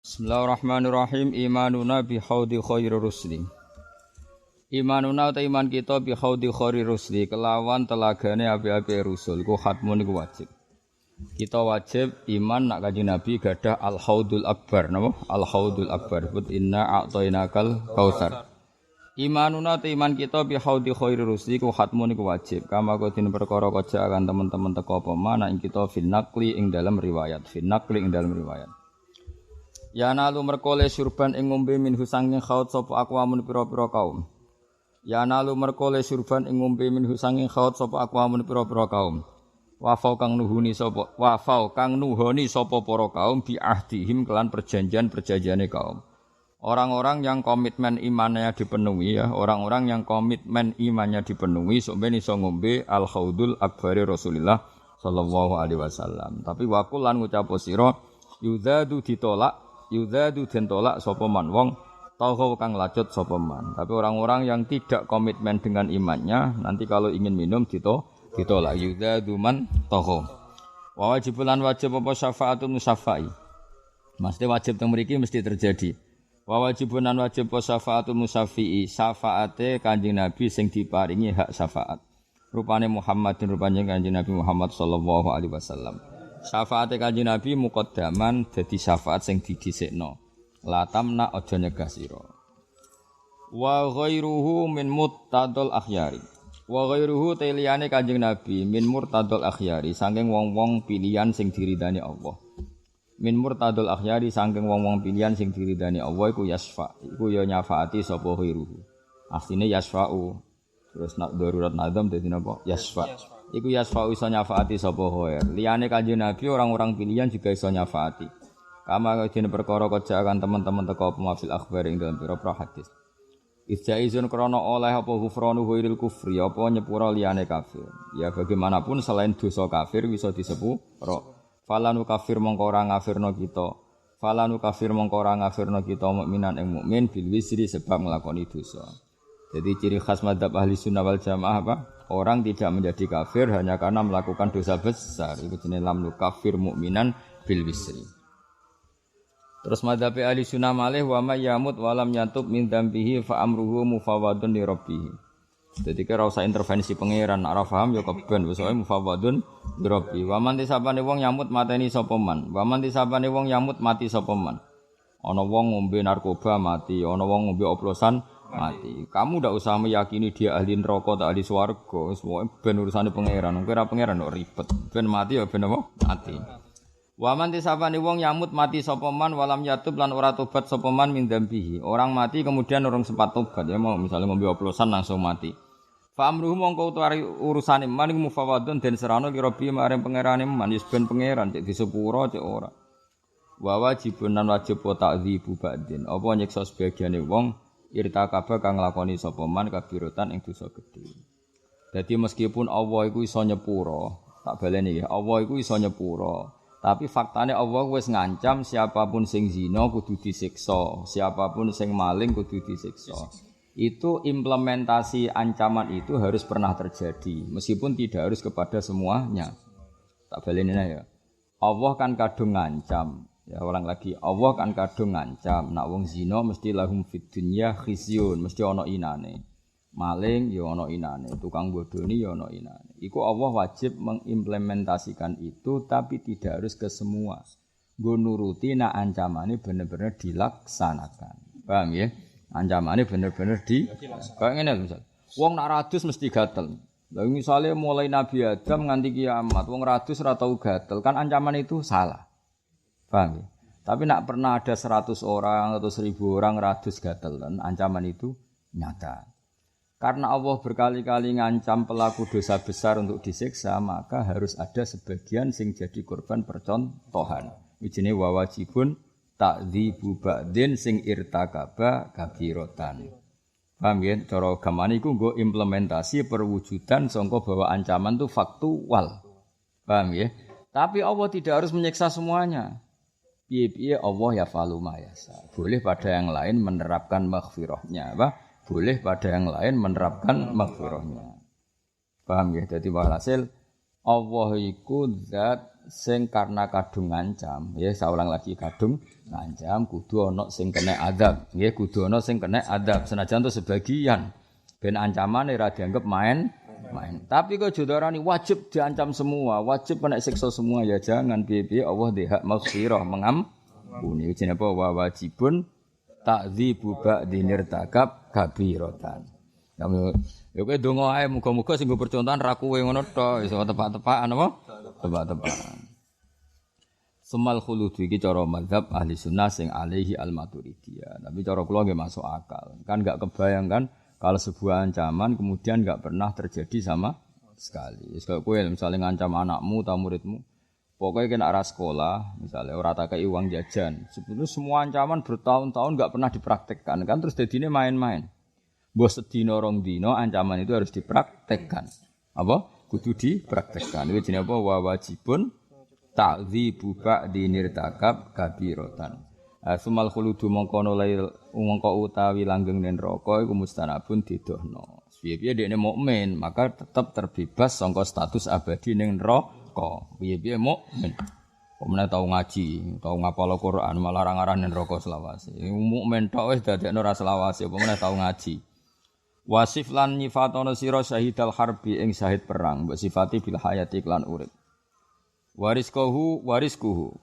Bismillahirrahmanirrahim. Imanuna bi haudi khairir rusli. Imanuna ta iman kita bi haudi khairir rusli kelawan telagane api-api rusul iku khatmun iku wajib. Kita wajib iman nak kanjeng Nabi gadah al-haudul akbar napa? Al-haudul akbar. But inna a'tainakal kautsar. Imanuna ta iman kita bi haudi khairir rusli iku khatmun iku wajib. Kama kodine perkara kaja akan teman-teman teko apa mana ing kita fil naqli ing dalam riwayat. Ya nalu merkole surban ing ngombe min husanging khaut sapa aqwamun pira-pira kaum. Ya nalu merkole surban ing ngombe min husanging khaut sapa aqwamun pira-pira kaum. Wafau kang nuhoni sapa para kaum bi ahdihim kelan perjanjiane kaum. Orang-orang yang komitmen imannya dipenuhi ya, orang-orang yang komitmen imannya dipenuhi sok ben iso ngombe al-khaudul akbari Rasulullah sallallahu alaihi wasallam. Tapi wakul lan ngucap sira yudadu den tolak sapa man wong tauhu kang lacut sapa man. Tapi orang-orang yang tidak komitmen dengan imannya nanti kalau ingin minum ditolak yudadu man tauhu. Wa wajibulan wajib apa syafaatul musafai. Mesti wajib teng mriki mesti terjadi. Wa wajibunan wajib apa syafaatul musafi'i, syafaate Kanjeng Nabi sing diparingi hak syafaat. Rupane Muhammadin rupane Kanjeng Nabi Muhammad sallallahu alaihi wasallam. Syafaate Kanjeng Nabi muqaddaman dadi syafaat sing didhisikno. La tamna aja nyegah sira. Wa ghairuhu min muttadul akhyari. Wa ghairuhu teliyane Kanjeng Nabi min murtadul akhyari saking wong-wong pilihan sing diridani Allah. Min murtadul akhyari saking wong-wong pilihan sing diridani Allah iku yasfa. Iku ya nyafaati sapa ghairuhu. Asline yasfa'u. Terus nak darurat nazam dadi napa? Yasfa'. Iku yasfa'u iso nyafaati sapa khair. Liyane Kanjeng Nabi orang-orang pilihan juga iso nyafaati. Kama dene perkara kajakan teman-teman teko pemafil akhbar ing dalam pira-pira hadis. Ijaizun krana oleh apa ghufranu ghairil kufri apa nyepura liyane kafir. Ya bagaimanapun selain dosa kafir bisa disepuro. Falanu kafir mongko ora ngafirno kita. Falanu kafir mongko ora ngafirno kita mukminan ing mukmin bil wisri sebab nglakoni dosa. Jadi ciri khas madzhab ahli sunnah wal jamaah apa? Orang tidak menjadi kafir hanya karena melakukan dosa besar. Itu jenis lam kafir mukminan bil wisri. Terus madzhab ahli sunnah malih wa may yamut wa lam yatub min dzambihi fa amruhu mufawwadun li rabbih. Jadi kira usah intervensi pangeran, nek ora paham ya keben wis wae mufawwadun li rabbih. Wa man tisabane wong yamut mateni sapa man. Wa man tisabane wong yamut mati sapa man. Ana wong ngombe narkoba mati, ana wong ngombe oplosan mati. Kamu ndak usah meyakini dia ahli neraka atau ahli swarga. Wis ben urusane pangeran. Kowe ora pangeran kok ribet. Ben mati ya ben apa? Mati. Wa man tisabane wong yamut mati sapa man walam yatub lan ora tobat sapa man min dzambihi. Orang mati kemudian urung sempat tobat ya mau misalnya ngombe oplosan langsung mati. Fa amruhu mongko utawi urusane man mufawadun den serana li rabbi marang pangerane man wis ben pangeran cek disepuro cek ora. Wa wajibun lan wajib ta'dzibu ba'din. Apa nyiksa sebagiane wong irtakaba kang nglakoni sapa man kabirotan ing dosa gedhe. Dadi meskipun Allah iku iso nyepuro, tak baleni nggih, Allah iku iso nyepuro. Tapi faktane Allah wis ngancam siapapun sing zina kudu disiksa, siapapun sing maling kudu disiksa. Itu implementasi ancaman itu harus pernah terjadi, meskipun tidak harus kepada semuanya. Tak baleni ya. Allah kan kadung ngancam. Ya ulang lagi, Allah kan kadung ngancam nak wong zina mesti lahum fid dunya khizyun, mesti ana inane. Maling ya ana inane, tukang bodoni ya ana inane. Iku Allah wajib mengimplementasikan itu tapi tidak harus ke semua. Nggo nuruti nak ancamane bener-bener dilaksanakan. Paham ya? Ancamane bener-bener kayak ngene misal. Wong nak radus mesti gatel. Lah misale mulai Nabi Adam nganti kiamat wong radus ora tau gatel, kan ancaman itu salah. Paham ya? Tapi nak pernah ada 100 orang atau 1000 orang radus gatelan, ancaman itu nyata. Karena Allah berkali-kali ngancam pelaku dosa besar untuk disiksa, maka harus ada sebagian sing jadi korban percontohan. Wijine wa wajibun ta'dzibu ba'din sing irtakaba kabiratan. Paham ya? Cara agamane iku nggo implementasi perwujudan sangka bahwa ancaman itu faktual. Paham ya? Tapi Allah tidak harus menyiksa semuanya. Piye-piye Allah ya falu ma yasa. Boleh pada yang lain menerapkan maghfirahnya, apa? Boleh pada yang lain menerapkan maghfirahnya. Paham ya? Jadi walhasil Allah iku zat sing karena kadung ngancam. Ya saulang lagi kadung ngancam kudu ana sing kena adab. Nggih kudu ana sing kena adab. Senajan itu sebagian ben ancamane ora dianggap main. Tapi kok jodarani wajib diancam semua, wajib kena siksa semua ya jangan piye-piye Allah di hak maghfirah mengampuni. Jenenge apa wajibun takdzibu ba'dinir takab kabiratan. Ya kowe donga ae muga-muga sing go percontohan ra kowe ngono tok, iso tepak-tepakan apa? Tepak-tepakan. Semal khulud iki cara mazhab ahli sunnah sing alaihi al-maturidiyah. Tapi cara kula nggih masuk akal. Kan enggak kebayang kan kalau sebuah ancaman kemudian enggak pernah terjadi sama sekali. Wis kaya kowe misalnya ngancam anakmu atau muridmu, pokoknya kena arah sekolah, misalnya ora tak kei uang jajan. Sebetulnya semua ancaman bertahun-tahun enggak pernah dipraktekkan kan terus dadine main-main. Mbok sedina rong dina ancaman itu harus dipraktekkan. Apa? Kudu dipraktekkan. Iki jenenge apa? Wa wajibun ta'dzibu ba'dinir takab kabiratan. Sumal khuludu mongko lail mongko utawi langgeng ning neraka iku mustanabun didohno. Piye-piye dekne mukmin, maka tetap terbebas saka status abadi ning neraka. Piye-piye mukmin. Omene tau ngaji, tau ngapal Al-Qur'an, malah larang-larang ning neraka selawase. Mukmin tok wis dadekno ora selawase, apa meneh tau ngaji. Wasif lan nyifatono sira syahidal harbi ing syahid perang, mbok sifati bil hayati lan urip. Wariskuhu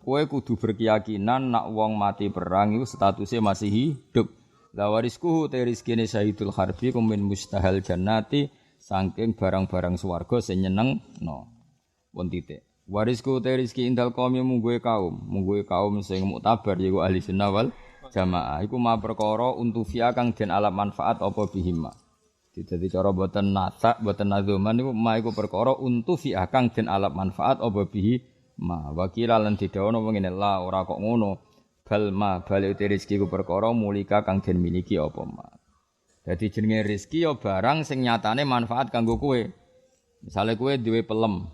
kowe kudu berkeyakinan nak wong mati perang iku statusé masih hidup. La wariskuhu te rezekine syahidul harbi kumin mustahil jannati saking barang-barang swarga sing nyenengno. Pun titik. Warisku te rezeki indal kaum mungguhe kaum sing muktabar yaiku ahli sunnah wal jamaah iku ma perkara untufia kang den alam manfaat apa bihima. Dadi cara boten nasak, boten nazuman niku ma iku perkara untu fi kang den alap manfaat apa bihi ma wakila lan didhawono ngene la ora kok ngono bal ma bali rezeki ku perkara mulika kang den miliki apa ma. Dadi jenenge rezeki ya barang sing nyatane manfaat kanggo kowe. Misale kowe duwe pelem.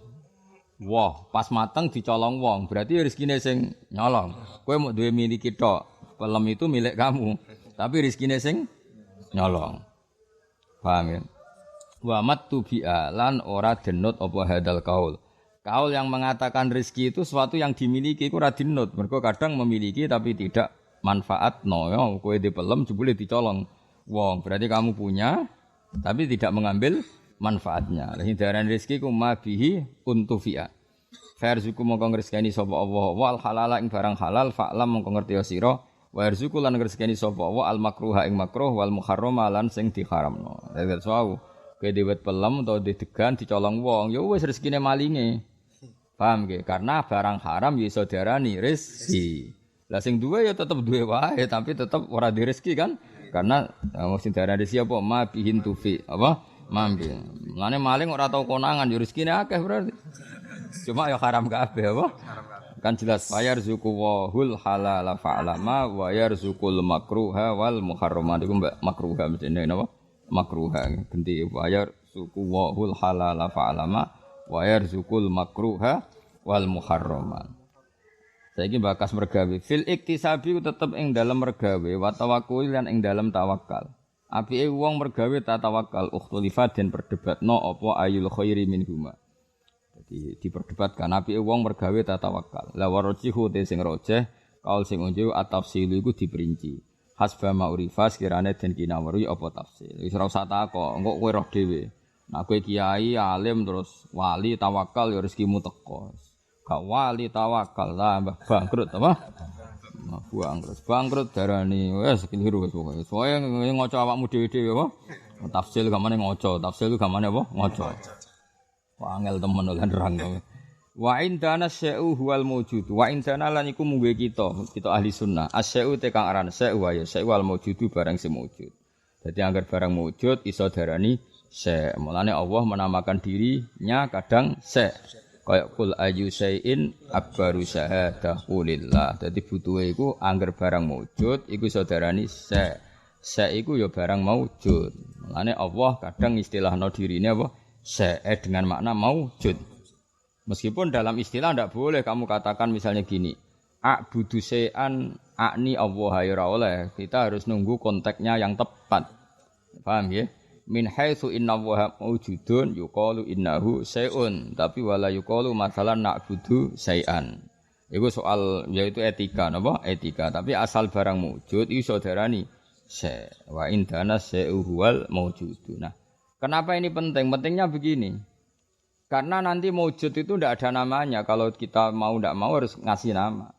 Wah, pas mateng dicolong wong, berarti rezekine sing nyolong. Kowe mau duwe miliki tok. Pelem itu milik kamu, tapi rezekine sing nyolong. Paham ya? Wa mattu bi'alan ora denut apa hadal kaul. Kaul yang mengatakan rezeki itu sesuatu yang dimiliki itu ora dinut. Mergo kadang memiliki tapi tidak manfaat no ya. Kowe dipelem jebule dicolong wong. Berarti kamu punya tapi tidak mengambil manfaatnya. Lah hindaran rezeki ku ma bihi untufi'a. Farzuku mongko ngreseni sapa Allah wal halala ing barang halal fa'lam mongko ngerti sira. Wa yarzuqu lan ngreseni sapa wa al makruha ing makruh wal muharrama lan sing diharamno. Dadi sawu kowe dewet pelem utawa didegan dicolong wong ya wis rezekine malinge. Paham nggih? Karena barang haram ya iso diarani rezeki. Lah sing duwe ya tetep duwe wae tapi tetep ora di rezeki kan? Karena mesti diarani rezeki apa ma bihin tufi apa? Mambi. Mulane maling ora tau konangan ya rezekine akeh berarti. Cuma ya haram kabeh apa? Kan jelas fayar zuku wahul halala fa'lama wa yarzukul makruha wal muharramat iku makruha mestine napa makruha ganti fayar zuku wahul halala fa'lama wa yarzukul makruha wal muharramat. Saiki bakas mergawe fil iktisabi tetep ing dalem mergawe wa tawakkul lan ing dalem tawakal. Apike wong mergawe ta tawakal ukhtulifat den perdebatno apa ayul khairi minhuma. Diperdebatkan api wong mergawe tawakal. La warajihu te sing rojeh kaul sing unju at-tafsil iku diperinci. Hasba ma'rifas kirane den kinawari apa tafsil. Wis ora usah takok, engko kowe roh dhewe. Nek kowe kiai alim terus wali tawakal ya rezekimu teko. Gak wali tawakal lah bangkrut apa? Bangkrut darani wis keliru wis pokoke. Soale ngoco awakmu dhewe-dhewe apa? Tafsil gamane ngoco, tafsil ku gamane apa? Ngoco. Wangel temen lan nerang. Wa indana syai'u huwal mawjud. Wa indana lan iku mungguhe kita ahli sunnah. Asyai'u te kang aran syai'u wa ya syai'u wal mawjudu barang sing mawjud. Dadi anggar barang mawjud iso darani syai'. Mulane Allah menamakan dirinya kadang syai'. Kaya kul ayu syai'in akbaru syahadah qulillah. Dadi butuhe iku anggar barang mawjud iku iso darani syai'. Syai' iku ya barang mawjud. Mulane Allah kadang istilahno dirine apa? Syai' dengan makna maujud. Meskipun dalam istilah tidak boleh kamu katakan misalnya gini, a'budu syai'an a'ni Allah ya ora oleh. Kita harus nunggu konteksnya yang tepat. Paham ya? Min haitsu inna wa maujudun yuqalu innahu syai'un tapi wala yuqalu masalan na'budu syai'an. Iku soal yaitu etika napa? Etika. Tapi asal barang wujud iso darani syai'. Wa indana syai'u huwal maujudu. Nah, kenapa ini penting? Pentingnya begini. Karena nanti maujud itu ndak ada namanya. Kalau kita mau ndak mau harus ngasih nama.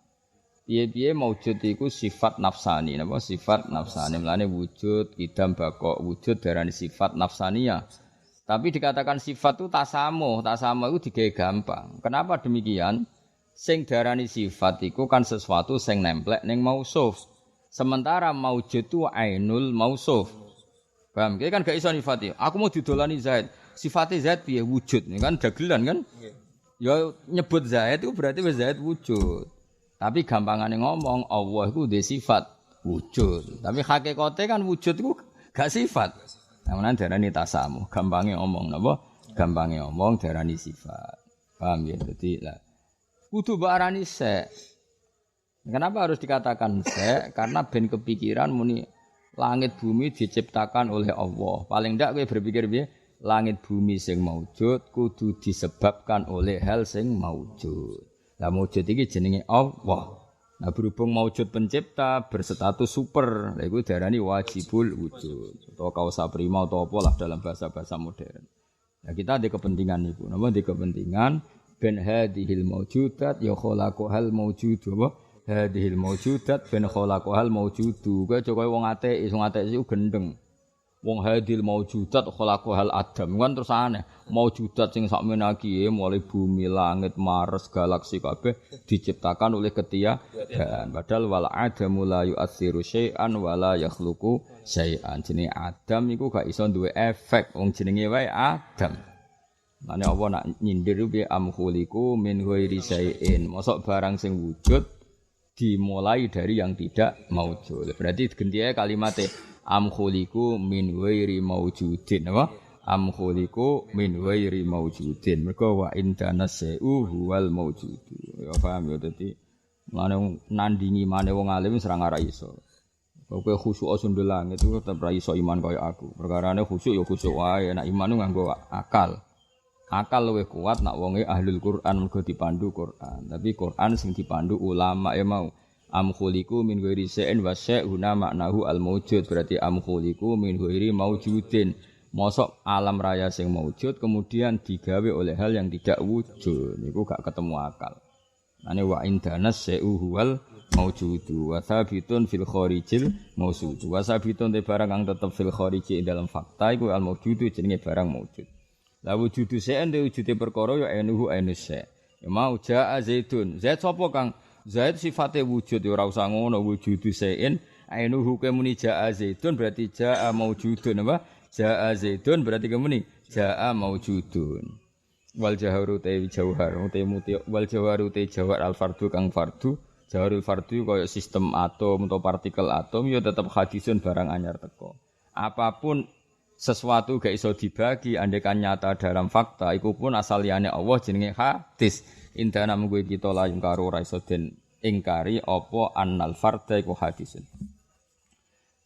Piye-piye maujud iku sifat nafsani, napa sifat nafsani. Mulane wujud, idam, baqo, wujud darani sifat nafsaniyah. Tapi dikatakan sifat itu tasamuh itu digawe gampang. Kenapa demikian? Sing darani sifat iku kan sesuatu sing nemplek ning mausuf. Sementara maujud itu ainul mausuf. Paham? Ki kan gak iso nifati. Aku mau didolani Zaid. Sifatnya Zaid piye wujud, kan dagelan kan? Ya nyebut Zaid itu berarti Zaid wujud. Tapi gampangane ngomong Allah iku duwe sifat wujud. Tapi hakikate kan wujud iku gak sifat. Namanya darani tasamuh. Gampange ngomong napa? Gampange ngomong darani sifat. Paham ya? Dadi lah kudu barani sek. Kenapa harus dikatakan sek? Karena ben kepikiran muni langit bumi diciptakan oleh Allah. Paling ndak kowe berpikir piye? Langit bumi sing maujud kudu disebabkan oleh hal sing maujud. Lah maujud iki jenenge Allah. Nah berhubung maujud pencipta berstatus super, lha iku diarani wajibul wujud atau kausa prima atau apalah dalam bahasa-bahasa modern. Nah kita ada kepentingan niku. Napa di kepentingan ben hadhil maujudat ya khalaqahal maujudu apa? Hadhil maujudat ben khalaqahal maujudu. Kowe aja kaya wong ateis, wong ateis iku gendeng. Wong hadil maujudat khalaqahal adam kan terus aneh maujudat sing sakmene iki mulai bumi langit Mars galaksi kabeh diciptakan oleh ketiadaan padahal wal adamu la yu'atsiru syai'an wala yakhluqu syai'an jenenge adam iku gak iso duwe efek wong jenenge wae adam. Mane apa nak nyindir piye amkhuliku min ghairi syai'in mosok barang sing wujud dimulai dari yang tidak maujud. Berarti gentihe kalimate am khuliqu min ghairi maujudin apa am khuliqu min ghairi maujudin mergo wa indana syai'u huwal maujudu ya paham ya dadi mane nandingi mane wong alim serang ora iso kowe khusyuk sundelang itu tetep ra iso iman kaya aku perkarane khusyuk ya khusyuk wae nek iman nganggo akal luwih kuat nak wonge ahlul Quran mergo dipandu Quran tapi Quran sing dipandu ulama ya mau am khuliqu min ghairi syai'in wa syai'una maknahu al maujud berarti am khuliqu min ghairi maujudin mosok alam raya sing maujud kemudian digawe oleh hal yang tidak wujud niku gak ketemu akal. Ane wa indana syai'u huwal maujudu wa sabitun fil kharijil mausud wa sabitun te barang kang tetep fil khariji dalam fakta iku al maujudu jenenge barang maujud. La wujudu syai'in te wujude perkara ya anuhu ainus syai'. Ya mau jaa zaidun. Zaid sapa kang Zaid sifatnya wujud ya ora usah ngono wujudu sein ainuhu kemuni jaa zaidun berarti jaa maujudun apa jaa zaidun berarti kemuni jaa maujudun wal jaharu te jauhar te muti wal jawaru te jawar al fardu kang fardu jawarul fardu kaya sistem atom atau partikel atom ya tetep hadisun barang anyar teko apapun sesuatu gak iso dibagi andekan nyata dalam fakta iku pun asal liyane Allah jenenge hadis. Indana mungguh kita la ingkaro ra iso den ingkari apa annal fardha iku hadisun.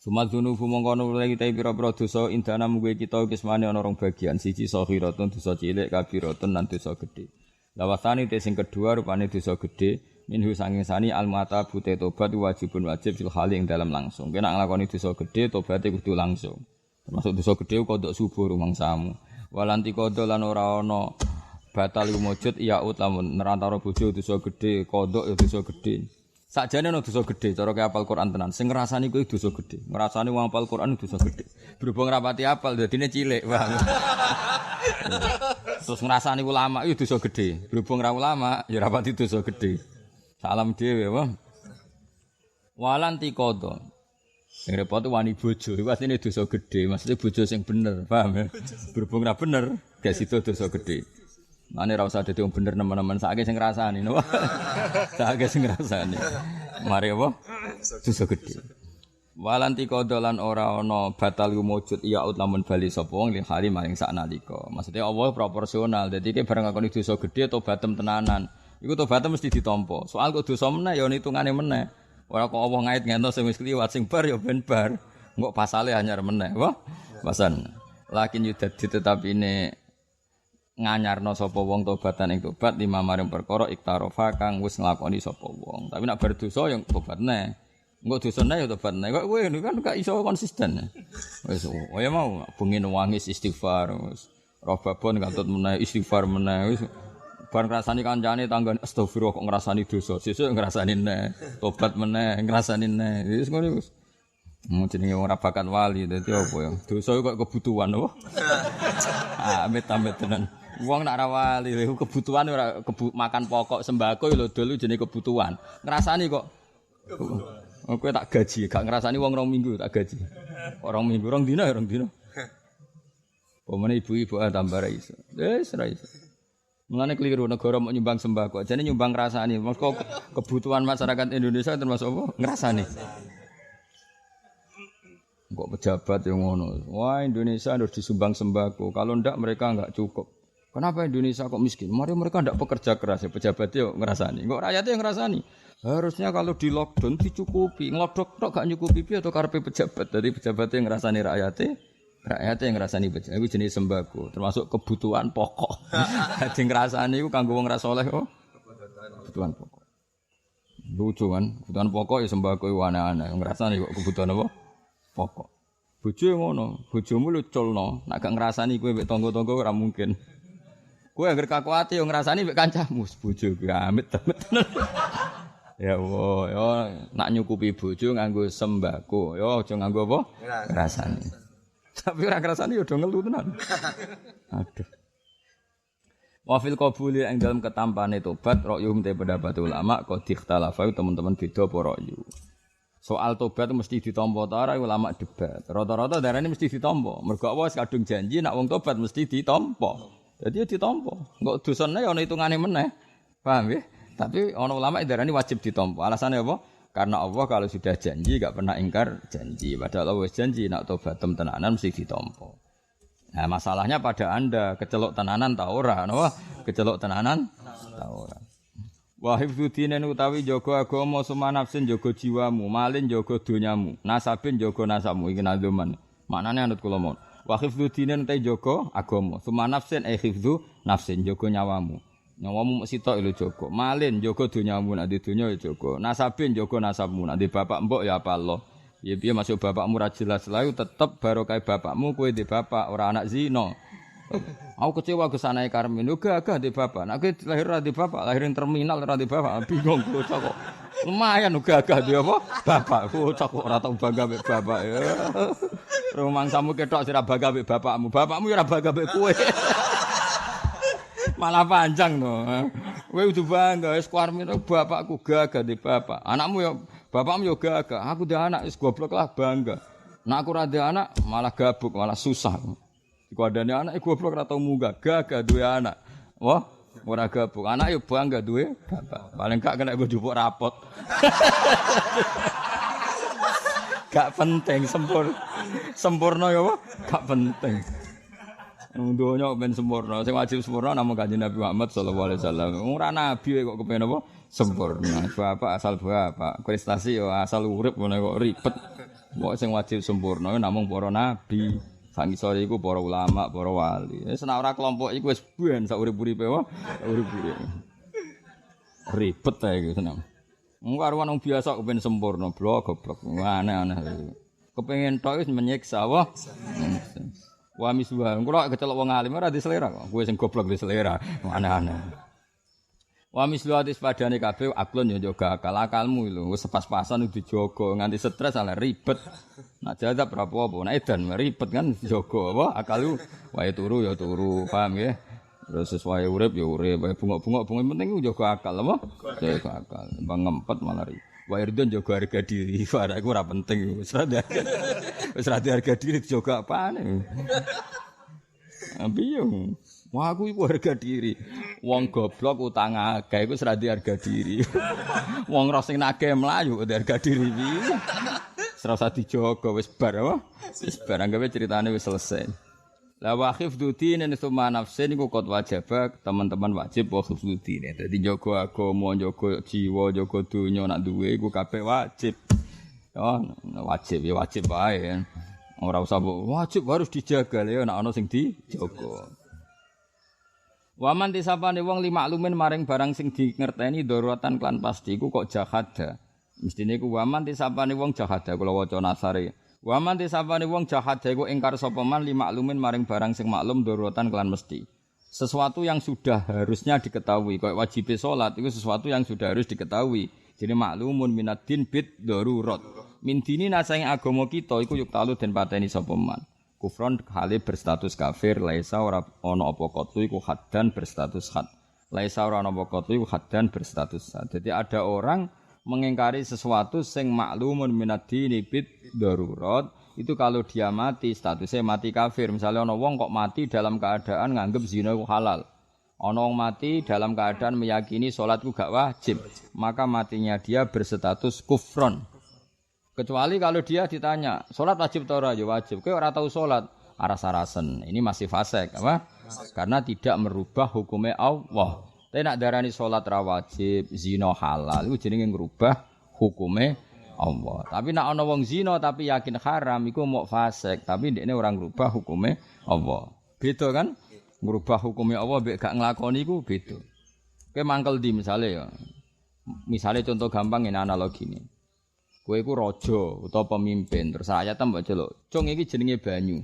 Sumadzunufu mongkono kita pira-pira dosa indana mungguh kita kismane ana rong bagian siji saghiratun dosa cilik kabiratun lan dosa gedhe. Lawasane te sing kedua rupane dosa gedhe minhu sanging sani almata bute tobat wajibun wajib fil hali ing dalam langsung. Kena nglakoni dosa gedhe tobaté kudu langsung. Termasuk dosa gedhe kodok subuh rumangsamu. Walanti kodok lan ora ana batal wujud ya lamun nerantara bojo dosa gedhe kodok ya dosa gedhe sakjane ana dosa gedhe cara ke hafal Quran tenan sing ngrasani kuwi dosa gedhe ngrasani wong hafal Quran dosa gedhe berhubung rapati hafal dadine cilik paham terus ngrasani ulama iki dosa gedhe berhubung ra ulama ya rapati dosa gedhe salam dhewe wae walanti kodok sing repot wani bojo iku asline dosa gedhe maksudnya bojo sing bener paham ya berhubung ra bener gak sido dosa gedhe. Mane ra usah dadi wong bener nemen-nemen sakake sing ngrasani no. Sakake sing ngrasani. Mari apa? Dosa gedhe. Walanti kodolan ora ana batal wujud ya ut lamun bali sapa wong li hali maring saknalika. Maksudnya Allah proporsional. Dadi iki bareng ngakoni dosa gedhe tobatem tenanan. Iku tobatem mesti ditampa. Soal kok dosa meneh ya hitungane meneh. Ora kok Allah ngait ngentos sing wis kliwat sing bar ya ben bar. Engko pasale anyar meneh. Wah. Pasan. Lakin yudadi tetapi ini nganyarno sapa wong tobatan ing tobat lima maring perkara iktarofa kang wis nglakoni sapa wong. Tapi nek bar dosa yang tobat neh. Engko dosane ya tobat neh. Kok kowe kan gak iso konsisten. Wis ya mau bengi nangis istighfar wis. Robabon katut meneh istighfar meneh wis. Bar ngrasani kancane tanggane astagfirullah kok ngrasani dosa. Sesuk ngrasani neh. Tobat meneh ngrasani neh. Wis ngono wis. Jenenge ora bakat wali dadi apa ya? Dosa kok kebutuhan apa? Amit-amit tenan. Wong nak ra wali kebutuhan ora makan pokok sembako lho dol jenenge kebutuhan. Ngrasani kok kowe tak gaji, gak ngrasani wong 2 minggu tak gaji. 2 minggu, 2 dina ya 2 dina. Pemene ibu-ibu tambah ra iso. Wis ra iso. Mulane keliru negara mau nyumbang sembako, jane nyumbang ngrasani. Mosok kebutuhan masyarakat Indonesia termasuk apa? Ngrasani. Kok pejabat yang ngono. Wah, Indonesia harus disumbang sembako. Kalau ndak mereka enggak cukup. Kenapa Indonesia kok miskin? Mari mereka ndak pekerja keras ya pejabat yo ngrasani. Kok rakyatnya yang ngrasani? Harusnya kalau di lockdown dicukupi. Nglodok tok gak nyukupi piye to karepe pejabat. Dari pejabat yang ngrasani rakyatnya yang ngrasani pejabat. Iku jenis sembako, termasuk kebutuhan pokok. Dadi ngrasani iku kanggo wong ra saleh kok. Kebutuhan pokok. Lucu kan? Kebutuhan pokok ya sembako iku aneh-aneh. Ngrasani kok kebutuhan apa? Pokok. Bojo ngono, bojomu lu culno, nek gak ngrasani kowe mek tangga-tangga ora mungkin. Kowe anggere kaku ati yo ngrasani mek kancamu, bojo kuwi amit-amit. Ya Allah, yo nak nyukupi bojo nganggo sembako, yo aja nganggo apa? Ngrasani. Tapi ora ngrasani yo do ngelu tenan. Aduh. Wa fil qabuli ing dalem ketampane tobat ra'yum te pendapat ulama qad ikhtalafa teman-teman beda apa ra'yu. Soal tobat mesti ditampa ta ora ulama debat. Rata-rata darane mesti ditampa. Mergo Allah wis kadung janji nek wong tobat mesti ditampa. Dadi ditampa. Engko dosane ana hitungane meneh. Paham ya? Tapi ana ulama darane wajib ditampa. Alasannya apa? Karena Allah kalau sudah janji enggak pernah ingkar janji. Padahal Allah wis janji nek tobat tenanan mesti ditampa. Nah, masalahnya pada Anda kecelok tenanan ta ora? Napa? Kecelok tenanan ta ora? Wa hifdzuddin utawi jaga agama sumanafsin jaga jiwamu, malin jaga donyamu, nasabin jaga nasabmu iki nadoman. Maknane anut kula mon. Wa hifdzuddin utawi jaga agama, sumanafsin hifdzu nafsin jaga nyawamu. Nyawamu mesti tok lho jaga. Malin jaga donyamu, nek donya ya jaga. Nasabin jaga nasabmu, nek bapak mbok ya apa Allah. Ya piye masuk bapakmu ra jelas layu tetep barokah bapakmu kowe di bapak ora anak zina. Aku kecewa kesanae Karmin, gagah di bapak. Nek lahir ra di bapak, lahirin terminal ra di bapak, bingung bocah kok. Lumayan gagah di apa? Bapak bocah kok ora tau bangga mek bapak ya. Rumangsamu ketok sira bangga mek bapakmu. Bapakmu ya ora bangga mek kowe. Malah panjang to. Kowe kudu bangga wis Karmin bapakku gagah di bapak. Anakmu ya bapakmu ya gagah. Aku dhe anak wis goblok lah bangga. Nek aku ra dhe anak malah gabuk, malah susah. Iku adane anak goblok ora tau munggah, gagah duwe anak. Wah, ora gabung. Anak yo bangga duwe bapak. Paling gak kena nggo njupuk rapot. Gak penting sempurna ya apa? Gak penting. Donya ben sempurna. Sing wajib sempurna namung Kanjeng Nabi Muhammad sallallahu alaihi wasallam. Ora nabi kok kepen apa? Sempurna. Bapak asal bapak, prestasi yo asal urip ngene kok ribet. Kok sing wajib sempurna namung para nabi. Sang isore iku para ulama, para wali. Wis nek ora kelompok iku wis ben sak urip-uripe wae, urip-urip. Ribet ae iku seneng. Engko karo wong biasa kepen sempurna, blok goblok. Aneh-aneh. Kepengin tok wis menyiksa wae. Wa miswa. Engko lek kecelok wong alim ora diselera kok. Kowe sing goblok diselera. Aneh-aneh. Wa mislu atis padane kabeh aklon yo jaga akalmu lho wis pas-pasan dijogo nganti stres ala ribet. Nak jadab ora apa-apa, nek edan ribet kan dijogo apa akal wae turu ya turu, paham ya? Terus sesuai urip ya urip, wae bungok-bungok penting jaga akal apa? Jaga akal. Bang ngempet malah ribet. Wae ridon jaga harga diri, ora iku ora penting wis ra harga diri dijogo apane. Ambiung. Wah aku iku harga diri. Wong goblok utang akeh iku seradi harga diri. Wong ros sing nagih mlayu harga diri iki. Serasa dijogo wis bar apa? Wis bar anggape ceritane wis selesai. La wa khifduddin summa nafsin iku kot wajib teman-teman wajib wa khifduddin. Dadi jaga agama, jaga jiwa, jaga donya nak duwe iku kabeh wajib. Oh, wajib ya wajib wae. Ora usah wajib harus dijaga ya nek ana sing dijaga. Waman tisapane wong lima maklumin maring barang sing dingerteni daruratan klan pasti iku kok jahada. Mestine iku waman tisapane wong jahada kula waca nasare. Waman tisapane wong jahada iku ingkar sapa man lima maklumin maring barang sing maklum daruratan klan mesti. Sesuatu yang sudah harusnya diketahui, kayak wajib salat itu sesuatu yang sudah harus diketahui. Jadi maklumun minaddin bid darurat. Min dini nasang agama kita iku yuk talu den pateni sapa man. Kufron hale berstatus kafir, laisa ora ana apa qatlu iku haddan berstatus had. Laisa ora ana apa qatlu iku haddan berstatus had. Jadi ada orang mengingkari sesuatu sing maklumun minaddini bid darurat, itu kalau dia mati statusnya mati kafir. Misalnya ana wong kok mati dalam keadaan nganggep zina iku halal. Ana wong mati dalam keadaan meyakini salat ku gak wajib, maka matinya dia berstatus kufron. Kecuali kalau dia ditanya, salat wajib ta ora? Ya wajib. Kowe ora tau salat, aras-arasen. Ini masih fasik, apa? Karena tidak merubah hukumnya Allah. Tapi nak darani salat ra wajib, zina halal, iku jenenge ngrubah hukumnya Allah. Tapi nak ana wong zina tapi yakin haram iku mok fasik, tapi ndekne ora ngrubah hukumnya Allah. Beda kan? Ngrubah hukumnya Allah mbek gak nglakoni iku beda. Kowe mangkel di misale ya. Misale contoh gampang ini analogi ini. Kowe iku raja utawa pemimpin, terus rakyat mbok celuk. Cung iki jenenge banyu.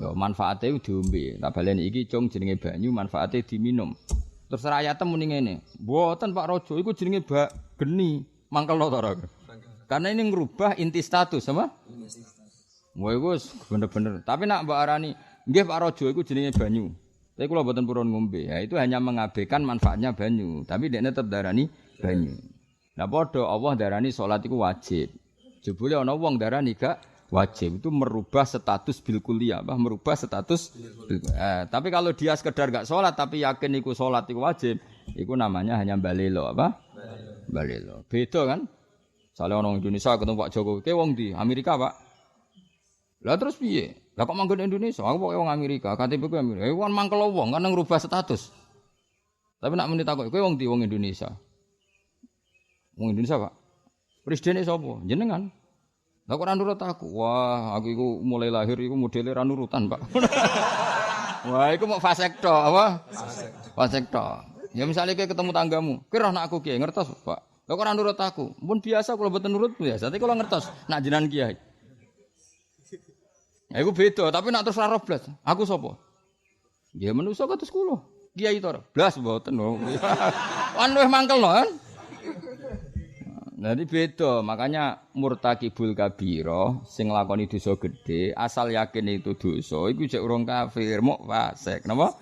Ya manfaate diombe. Tak baleni iki cung jenenge banyu, manfaate diminum. Terus rakyat muni ngene, "Mboten Pak Raja, iku jenenge geni." Mangkel to ora? Karena ini ngerubah inti status, apa? Wah iku bener-bener. Tapi nak mbok arani, nggih Pak Raja iku jenenge banyu. Tapi kula mboten purun ngombe. Ya itu hanya mengabaikan manfaatnya banyu, tapi dekne tetep darani banyu. Nah padha Allah darani salat iku wajib. Jebule ana wong darani gak wajib. Itu merubah status bil kulliyah, merubah status. Tapi kalau dia sekedar gak salat tapi yakin iku salat iku wajib, iku namanya hanya balelo, apa? Balelo. Beda kan? Soale orang Indonesia ketemu Pak Jokowi, "Ke wong di Amerika, Pak?" Lah terus piye? Lah kok manggon Indonesia? Aku pokoke wong Amerika, KTP ku Amerika. Kan mangkel wong kan ngrubah status. Tapi nak muni takok, "Kowe wong di wong Indonesia?" Wong Indonesia, Pak. Presiden sapa? Jenengan. Lah kok ora nurut aku? Wah, aku iku mulai lahir iku modele ra nurutan, Pak. Wah, iku mau fasek tok, apa? Fasek tok. Ya misalnya kowe ketemu tanggamu, kowe roh nak aku kiai ngertos, Pak. Lah kok ora nurut aku? Mun biasa kula mboten nurut biasa, tapi kula ngertos nak jenengan kiai. Ya iku beda, tapi nak terus ora roh blas. Aku sapa? Ya manusa kados kula. Kiai to ora? Blas mboten. Kan luwih mangkel kan? Jadi beda, makanya murtakibul kabira sing nglakoni dosa gedhe asal yakin itu dosa iku jek urung kafir, mok fasik, napa?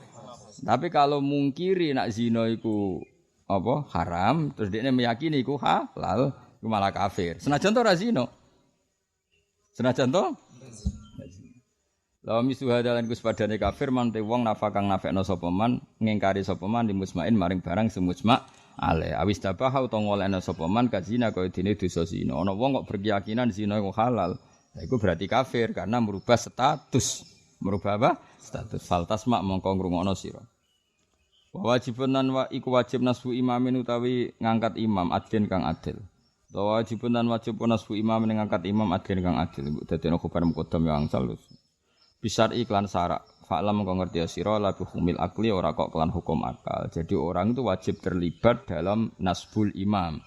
Tapi kalau mungkiri nak zina iku apa haram, terus dekne meyakini iku halal, iku malah kafir. Senajan to ora zina. Senajan to? Lawa misuha dalan Gus padane kafir man te wong nafakang nafekno sapa man ngingkari sapa man di musmain maring barang semusma ale awis tabaha utawa ngolehna sapa man kazina kaya dene dosa zina. Ana wong kok berkeyakinan zina iku halal. Lah iku berarti kafir karena merubah status. Merubah apa? Status faltasma mongko ngrungokno sira. Wajibun lan iku wajib nasbu imamin utawi ngangkat imam adlen kang adil. Wajibun lan wajib nasbu imam ngangkat imam adlen kang adil. Dadene khabar muqaddam yang salus. Bisar iklan syarak. Fa'lam kau ngerti ya sira la humil akli ora kok kelan hukum akal. Jadi orang itu wajib terlibat dalam nasbul imam.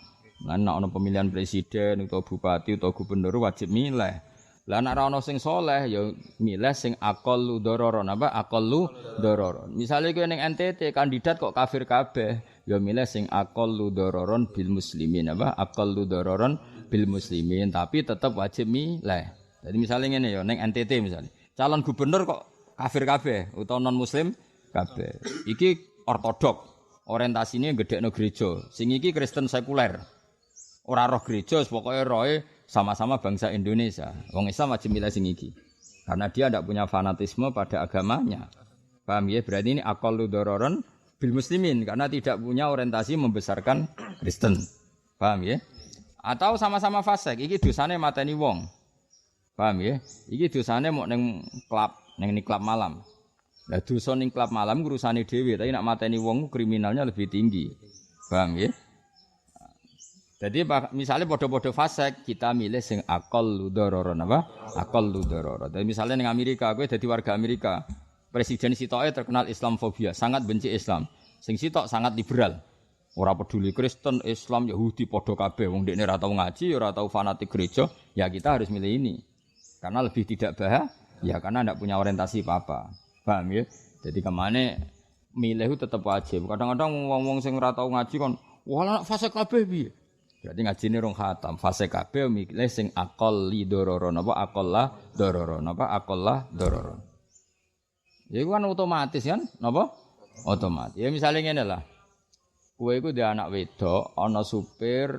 Lan nek ana pemilihan presiden utawa bupati utawa gubernur wajib milih. Lah nek ana sing saleh ya milih sing aqallu dararon apa aqallu dararon. Misale kowe ning NTT kandidat kok kafir kabeh, ya milih sing aqallu dararon bil muslimin apa aqallu dararon bil muslimin tapi tetap wajib milih. Jadi misale ngene ya ning NTT misale. Calon gubernur kok kafir kabeh utawa non muslim kabeh. Iki ortodok. Orientasine gedhekno gereja. Sing iki Kristen sekuler. Ora roh gereja, pokoke rohe sama-sama bangsa Indonesia. Wong Islam wajib milih sing iki. Karena dia tidak punya fanatisme pada agamanya. Paham ya? Berarti ini aqallu dararon bil muslimin karena tidak punya orientasi membesarkan Kristen. Paham ya? Atau sama-sama fasik, iki dosane mateni wong. Paham ya? Iki dosane mok ning klub, ning klub malam. Lah dosa ning klub malam urusane dhewe, tapi nek mateni wong kriminalnya lebih tinggi. Paham ya? Jadi misalnya podo-podo fasek, kita milih sing aqallu dararan apa? Aqallu dararan. Jadi misalnya ning Amerika, kowe dadi warga Amerika, presiden sitoke terkenal Islamfobia, sangat benci Islam. Sing sitok sangat liberal. Ora peduli Kristen, Islam, Yahudi padha kabeh. Wong dekne ora tau ngaji, ora tau fanatik gereja, ya kita harus milih ini. Karena lebih tidak ya karena ndak punya orientasi apa-apa. Paham ya? Jadi kemana milih itu tetap wajib. Kadang-kadang wong-wong sing ora tau ngaji kon, wah fase kabeh piye? Berarti ngajine rong khatam. Fase kabeh milih sing aqalli dororon apa aqallah dororon apa aqallah dororon. Ya itu kan otomatis kan? Napa? Otomatis. Ya misalnya ngene lah. Kowe iku dhe anak wedok, ana supir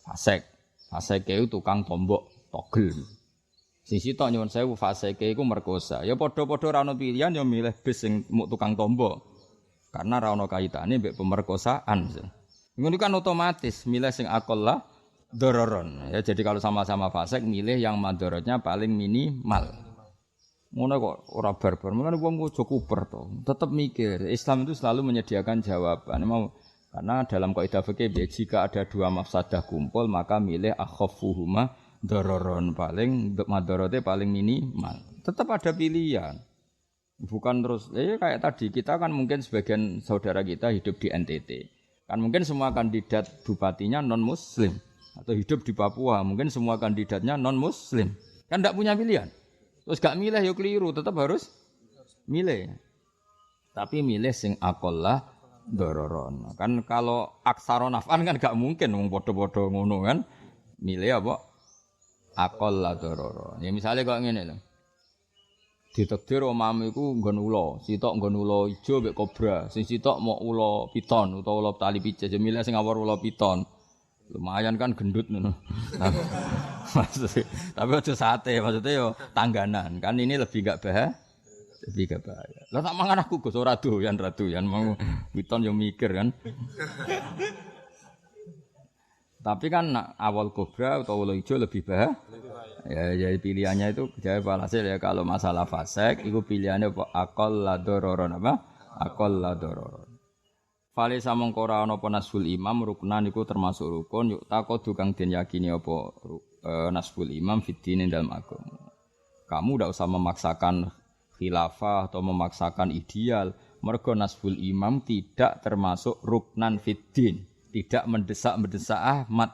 fasek. Faseke iku tukang tombok togel. Sing sitok nyuwun sewu faseke iku merkosa. Ya padha-padha ra ono pilihan ya milih bis sing muk tukang tombok. Karena ra ono kaitane mbek pemerkosaan. Ngono kan otomatis milih sing aqallah dororon. Ya jadi kalau sama-sama fasek milih yang madharatnya paling minimal. Ngono kok ora barbar. Mulane wong aja kuper to. Tetep mikir. Islam itu selalu menyediakan jawaban. Mau karena dalam kaidah fikih jika ada dua mafsadah kumpul maka milih akhaffuhuma dororon paling madharate paling minimal. Tetap ada pilihan. Bukan terus kayak tadi kita kan mungkin sebagian saudara kita hidup di NTT. Kan mungkin semua kandidat bupatinya non muslim atau hidup di Papua, mungkin semua kandidatnya non muslim. Kan enggak punya pilihan. Terus gak milih ya keliru, tetap harus milih. Tapi milih sing aqallah dororon. Kan kalau aksara naf'an kan gak mungkin wong padha-padha ngono kan. Milih apa? Aqallah dororon. Ya misalnya kok ngene lho. Ditakdir omahmu iku nggon ula, sitok nggon ula ijo mek kobra, sing sitok mau ula piton utawa ula tali pijet, ya milih sing awor ula piton. Lumayan kan gendut ngono. Tapi aja sate, maksudnya yo tangganan. Kan ini lebih gak bahaya. Lah tak mangan aku Gus ora doyan mau piton yo mikir kan. Tapi kan awal kobra atau ula ijo lebih bahaya. Ya jadi pilihannya itu jawab hasil ya kalau masalah fasek itu pilihannya apa aqallah dororon apa aqallah dororon. Fale samangka ora ana apa nasful imam ruknan iku termasuk rukun yuk takodu kang den yakini apa nasful imam fiddin dalam agama. Kamu ndak usah memaksakan khilafah atau memaksakan ideal. Mergo nasful imam tidak termasuk ruknan fiddin, tidak mendesak Ahmad.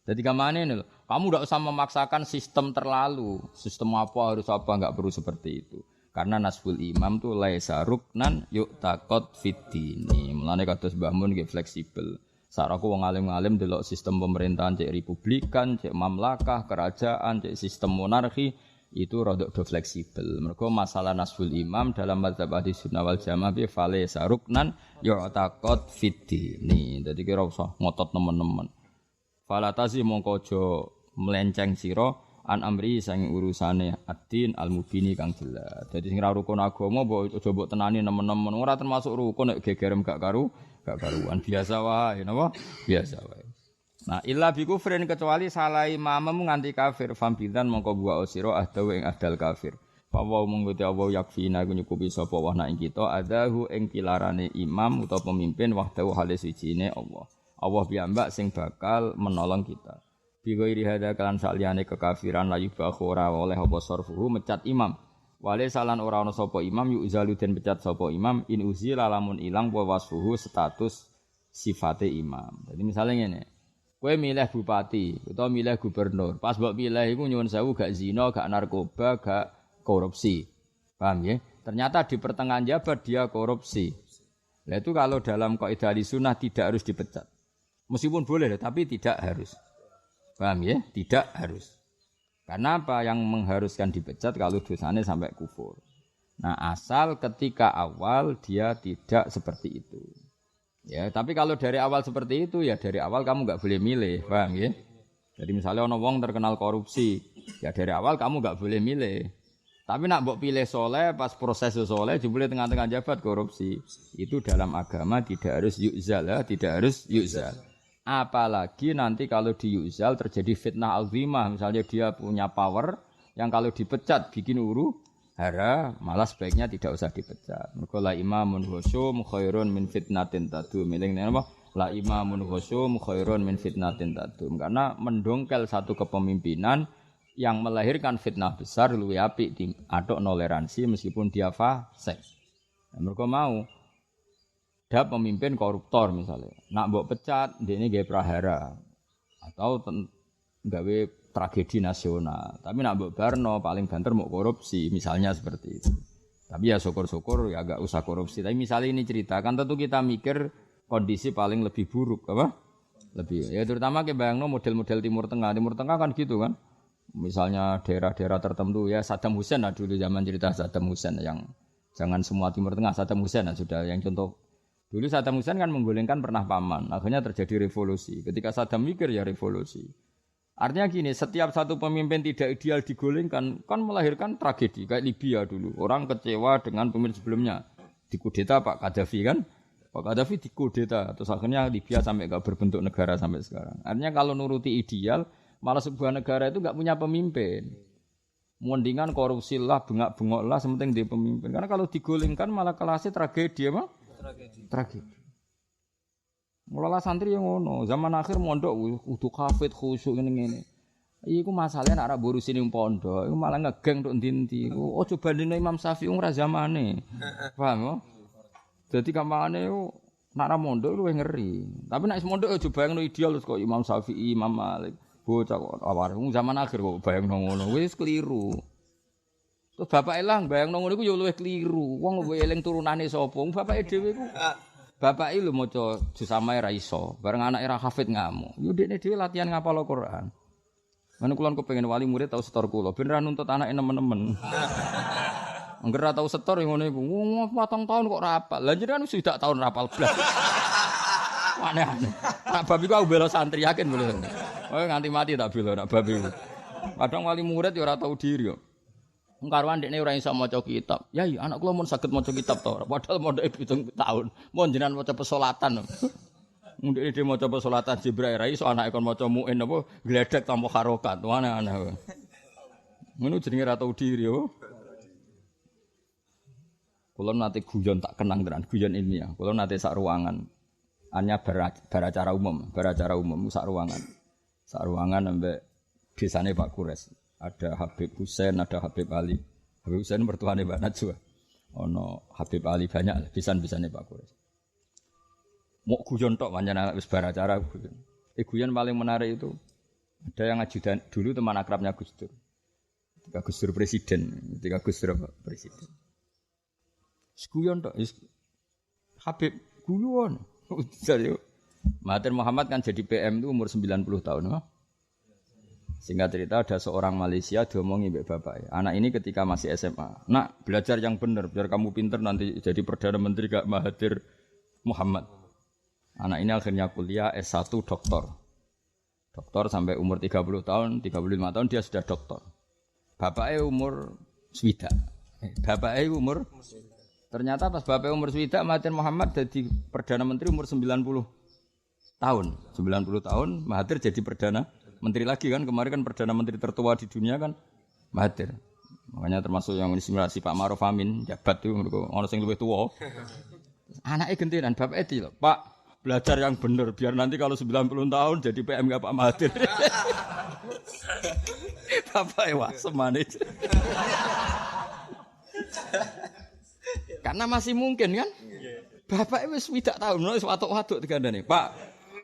Jadi kemana ini loh? Kamu tidak usah memaksakan sistem terlalu. Sistem apa harus apa enggak perlu seperti itu. Karena nasful imam tu laisa ruknan yu'taqad fiddini. Mulane kados Mbah Mun nggih fleksibel. Saraku wong alim-alim delok sistem pemerintahan cek republikan, cek mamlakah, kerajaan, cek sistem monarki itu rada do fleksibel. Mergo masalah nasful imam dalam mazhab Ahlus Sunnah wal Jamaah bi laisa ruknan yu'taqad fiddini. Dadi kira usah ngotot nemen-nemen. Fala tazi mongko aja melenceng sira an amri sang urusane ad-din al-mubini kang jelas. Dadi sing ra rukun agama mbok aja mbok tenani nemen-nemen ora termasuk rukun nek gegerem gak karuan biasa wae napa? Biasa wae. Nah, illa bi kufrin kecuali salah imammu nganti kafir fambidan mongko buah sira ahdawu ing ahdal kafir. Fawa monggo te Allah yakfina iku nyukupi sapa wa ing kita adahu ing pilarane imam utawa pemimpin wahdahu halis wijine Allah. Allah piyambak sing bakal menolong kita. Bighairi hada kalan saliyane kekafiran layu bakhora oleh apa sarfuhu mecat imam. Wale salan ora ana sapa imam yuzalu den pecat sapa imam in uzila lamun ilang wa wasfuhu status sifate imam. Jadi misalnya ngene. Kowe milih bupati utawa milih gubernur. Pas mbok milih iku nyuwun sewu gak zina, gak narkoba, gak korupsi. Paham ya? Ternyata di pertengahan jabat dia korupsi. Lah itu kalau dalam kaidah sunnah tidak harus dipecat. Meskipun boleh, tapi tidak harus. Paham ya? Tidak harus. Karena apa yang mengharuskan dipecat kalau dosanya sampai kufur. Nah, asal ketika awal dia tidak seperti itu. Ya, tapi kalau dari awal seperti itu, ya dari awal kamu enggak boleh milih. Paham ya? Jadi misalnya ono wong terkenal korupsi, ya dari awal kamu enggak boleh milih. Tapi nak mbok pilih soleh, pas proses soleh, jebule tengah-tengah jabat korupsi. Itu dalam agama tidak harus yuzal, ya, tidak harus yuzal. Apalagi nanti kalau di yuzal terjadi fitnah azimah, misalnya dia punya power yang kalau dipecat bikin hara, malah sebaiknya tidak usah dipecat. Mergo la imamun husum khairun min fitnatin tadu. Miling apa? La imamun khusum khairun min fitnatin tadum. Karena mendongkel satu kepemimpinan yang melahirkan fitnah besar luwih apik di aduk toleransi meskipun dia fasik. Mereka mau ada pemimpin koruptor misalnya, nak mbok pecat, dia ini gawe prahara atau gawe tragedi nasional. Tapi nak mbok barno paling banter mau korupsi, misalnya seperti itu. Tapi ya syukur-syukur ya agak usah korupsi. Tapi misalnya ini cerita, kan tentu kita mikir kondisi paling lebih buruk, apa? Lebih. Ya terutama ke bayangno model-model Timur Tengah. Timur Tengah kan gitu kan. Misalnya daerah-daerah tertentu ya Saddam Hussein lah dulu zaman cerita Saddam Hussein yang jangan semua Timur Tengah Saddam Hussein lah sudah yang contoh dulu Saddam Hussein kan menggulingkan pernah paman akhirnya terjadi revolusi ketika Saddam mikir ya revolusi artinya gini setiap satu pemimpin tidak ideal digulingkan kan melahirkan tragedi kayak Libya dulu orang kecewa dengan pemimpin sebelumnya dikudeta Pak Gaddafi kan Pak Gaddafi dikudeta terus akhirnya Libya sampai gak berbentuk negara sampai sekarang artinya kalau nuruti ideal malah sebuah negara itu enggak punya pemimpin. Mendingan korupsi lah, bengak-bengok lah, sementing dia pemimpin. Karena kalau digulingkan malah kelasnya tragedi apa? Tragedi. Mulai santri yang ngono, zaman akhir mondok udah kafet khusyuk ngene-ngene. Iku masalahnya nak borusin yang pondok, iku malah ngegeng tok ndi-ndi. Oh coba dino Imam Syafi'i ora zamane. Paham ya? Jadi kampanye yo nak ra mondok luwih ngeri. Tapi nek mondok aja bayangno ideal kok Imam Syafi'i, Imam Malik. Bocah kok awar zaman akhir kok bayangno ngono wis keliru. Terus bapak elang bayangno ngono iku ya luwih keliru. Wong eling turunane sapa? Bapake dhewe iku bapake lho maca juz samae ra iso, bareng anake ra hafid ngamuk. Yo dekne dhewe latihan ngapal Al-Qur'an. Mana kula kepengin wali murid tau setor kula ben ra nuntut anake nemen-nemen. Angger ra tau setor ngono iku. Wong 4 tahun kok ra hafal. Lah jenengan wis dak tahun ra hafal blas. Aneh-aneh. Nak babi ku bela santri yakin boleh. Oh nganti mati tak bela nak babi. Kadang wali murid ya ora tau diri yo. Karwan dekne ora iso maca kitab. Ya iya anak kula mun saged maca kitab to. Padahal mondoke 7 tahun. Mun jenengan maca pesolatan. Ndekne dhewe maca pesolatan Jibril ra iso anake kon maca muin apa gledek tanpa harokat. Aneh-aneh. Ngono jenenge ra tau diri yo. Kula nate guyon tak kenang tenan, guyon ilmiah. Kula nate sak ruangan. Hanya beracara umum sak ruangan. Sak ruangan ambek desane Pak Kures. Ada Habib Husain, ada Habib Ali. Habib Husain mertuane Mbak Najwa. Ono Habib Ali banyak pisan-pisane Pak Kures. Mok guyon tok pancen wis beracara guyon. Guyon paling menarik itu ada yang ajudan dulu teman akrabnya Gus Dur. Ketika Gus Dur presiden. Guyon tok Habib guyon. Mahathir Muhammad kan jadi PM itu umur 90 tahun. Singkat cerita ada seorang Malaysia diomongi mbek bapak. Anak ini ketika masih SMA. Nak belajar yang benar biar kamu pinter nanti jadi Perdana Menteri kayak Mahathir Muhammad. Anak ini akhirnya kuliah S1 doktor. Doktor sampai umur 30 tahun, 35 tahun dia sudah doktor. Bapaknya umur swidak. Ternyata pas bapak umur swidak Mahathir Muhammad jadi Perdana Menteri umur 90 tahun. 90 tahun Mahathir jadi Perdana Menteri lagi kan. Kemarin kan Perdana Menteri tertua di dunia kan Mahathir. Makanya termasuk yang inspirasi Pak Ma'ruf Amin jabat itu ono sing luwih tuwa. Anaknya gentenan bapaknya itu Pak belajar yang benar biar nanti kalau 90 tahun jadi PM Pak Mahathir. Bapaknya wah semane. Karena masih mungkin kan? Bapak wis widak tahun wis watuk-watuk digandane. Pak,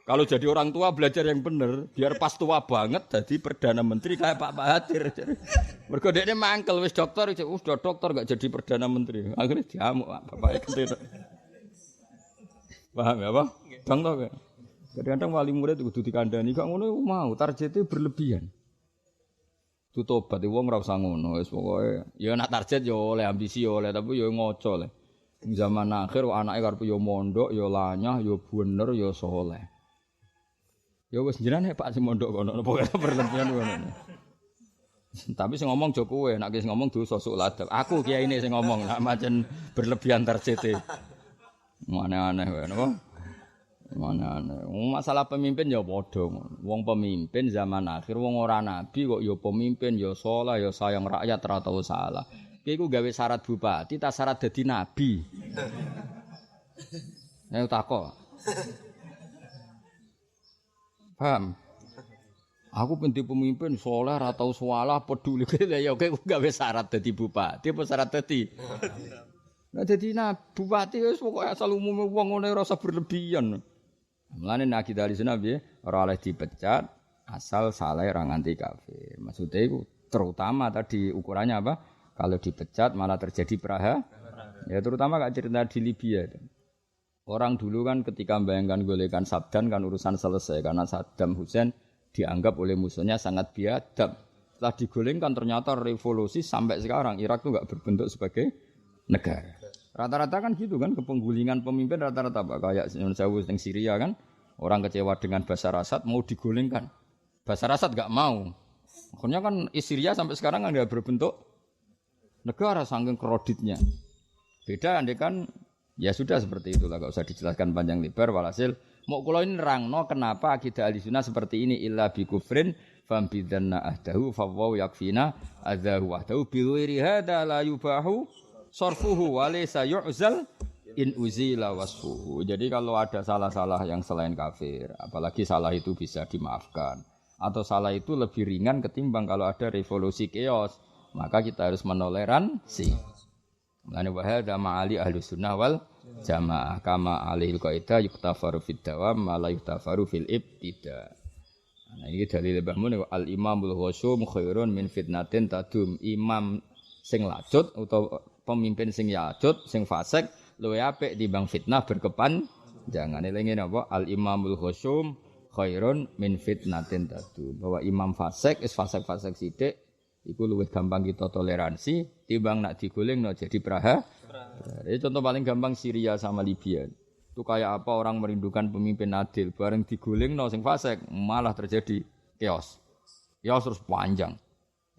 kalau jadi orang tua belajar yang bener, biar pas tua banget jadi Perdana Menteri kayak Pak Mahathir. Mergo dekne mangkel wis dokter, udah dokter enggak jadi Perdana Menteri. Akhirnya diamuk Bapak gede. Paham ya, Pak? Bang to kan? Kadang-kadang wali murid kudu dikandani, gak ngono mau targetnya berlebihan. Itu tobat wong ora usah ngono wis pokoke ya nak target ya oleh ambisi ya oleh tapi ya ngoco le. Zaman akhir anake karep ya mondok ya lanyah ya bener ya saleh. Ya wis jenenge Pak sing mondok kono pokoke berlebihan ngono. Tapi sing ngomong jo kowe nek sing ngomong dosa sok ladep. Aku kiyaine sing ngomong nak macen berlebihan targete. Aneh-aneh wae napa? Mana masalah pemimpin ya padha. Wong pemimpin zaman akhir wong ora nabi kok ya pemimpin ya saleh ya sayang rakyat ora tau salah. Ki iku gawe syarat bupati ta syarat dadi nabi. Ayo takok. Paham? Aku penting pemimpin soleh atau sualah peduli ya oke gawe syarat dadi bupati apa syarat dadi. Nah dadi bupati wis pokoke asal umume wong ngene ora usah berlebihan. Mulane nek kita ahli sunnah piye ora oleh dipecat asal saleh ra nganti kafir. Maksudnya itu terutama tadi ukurannya apa? Kalau dipecat malah terjadi praha. Ya terutama gak cerita di Libya itu. Orang dulu kan ketika membayangkan golekan Saddam kan urusan selesai karena Saddam Hussein dianggap oleh musuhnya sangat biadab. Setelah digolengkan ternyata revolusi sampai sekarang Irak itu enggak berbentuk sebagai negara. Rata-rata kan gitu kan kepenggulingan pemimpin rata-rata Pak kayak yang Syria kan orang kecewa dengan Bashar Assad mau digolengkan. Bashar Assad enggak mau. Akhirnya kan Syria sampai sekarang enggak berbentuk negara saking kreditnya. Beda andai kan ya sudah seperti itulah enggak usah dijelaskan panjang lebar walhasil mau kula ini nerangno kenapa akidah Ahlussunnah seperti ini illa bi kufrin fam bidzanna ahdahu fa wa yakfina adzahu wahdahu bi ghairi hadza la yubahu sarfuhu wa laysa yu'zal in uzila wasfuhu. Jadi kalau ada salah-salah yang selain kafir, apalagi salah itu bisa dimaafkan atau salah itu lebih ringan ketimbang kalau ada revolusi chaos, maka kita harus menoleransi. Mulane wa hadza ma'ali Ahlussunnah wal Jamaah kama alil qaida yuktafaru fid dawam ma la yuktafaru fil ibtida. Nah ini dalil Mbah Mun al imamul khusyum khairun min fitnatin tadum. Imam sing lacut utawa pemimpin sing lacut sing fasik luwih apik timbang fitnah berkepanjangan. Elinge napa al imamul khusyum khairun min fitnatin tadum. Bahwa imam fasik is fasik-fasik sithik iku luwih gampang kita toleransi timbang nak digolengno jadi praha. Ini contoh paling gampang Syria sama Libya. Itu kayak apa orang merindukan pemimpin adil, bareng digulingno sing fasik malah terjadi chaos. Chaos terus panjang.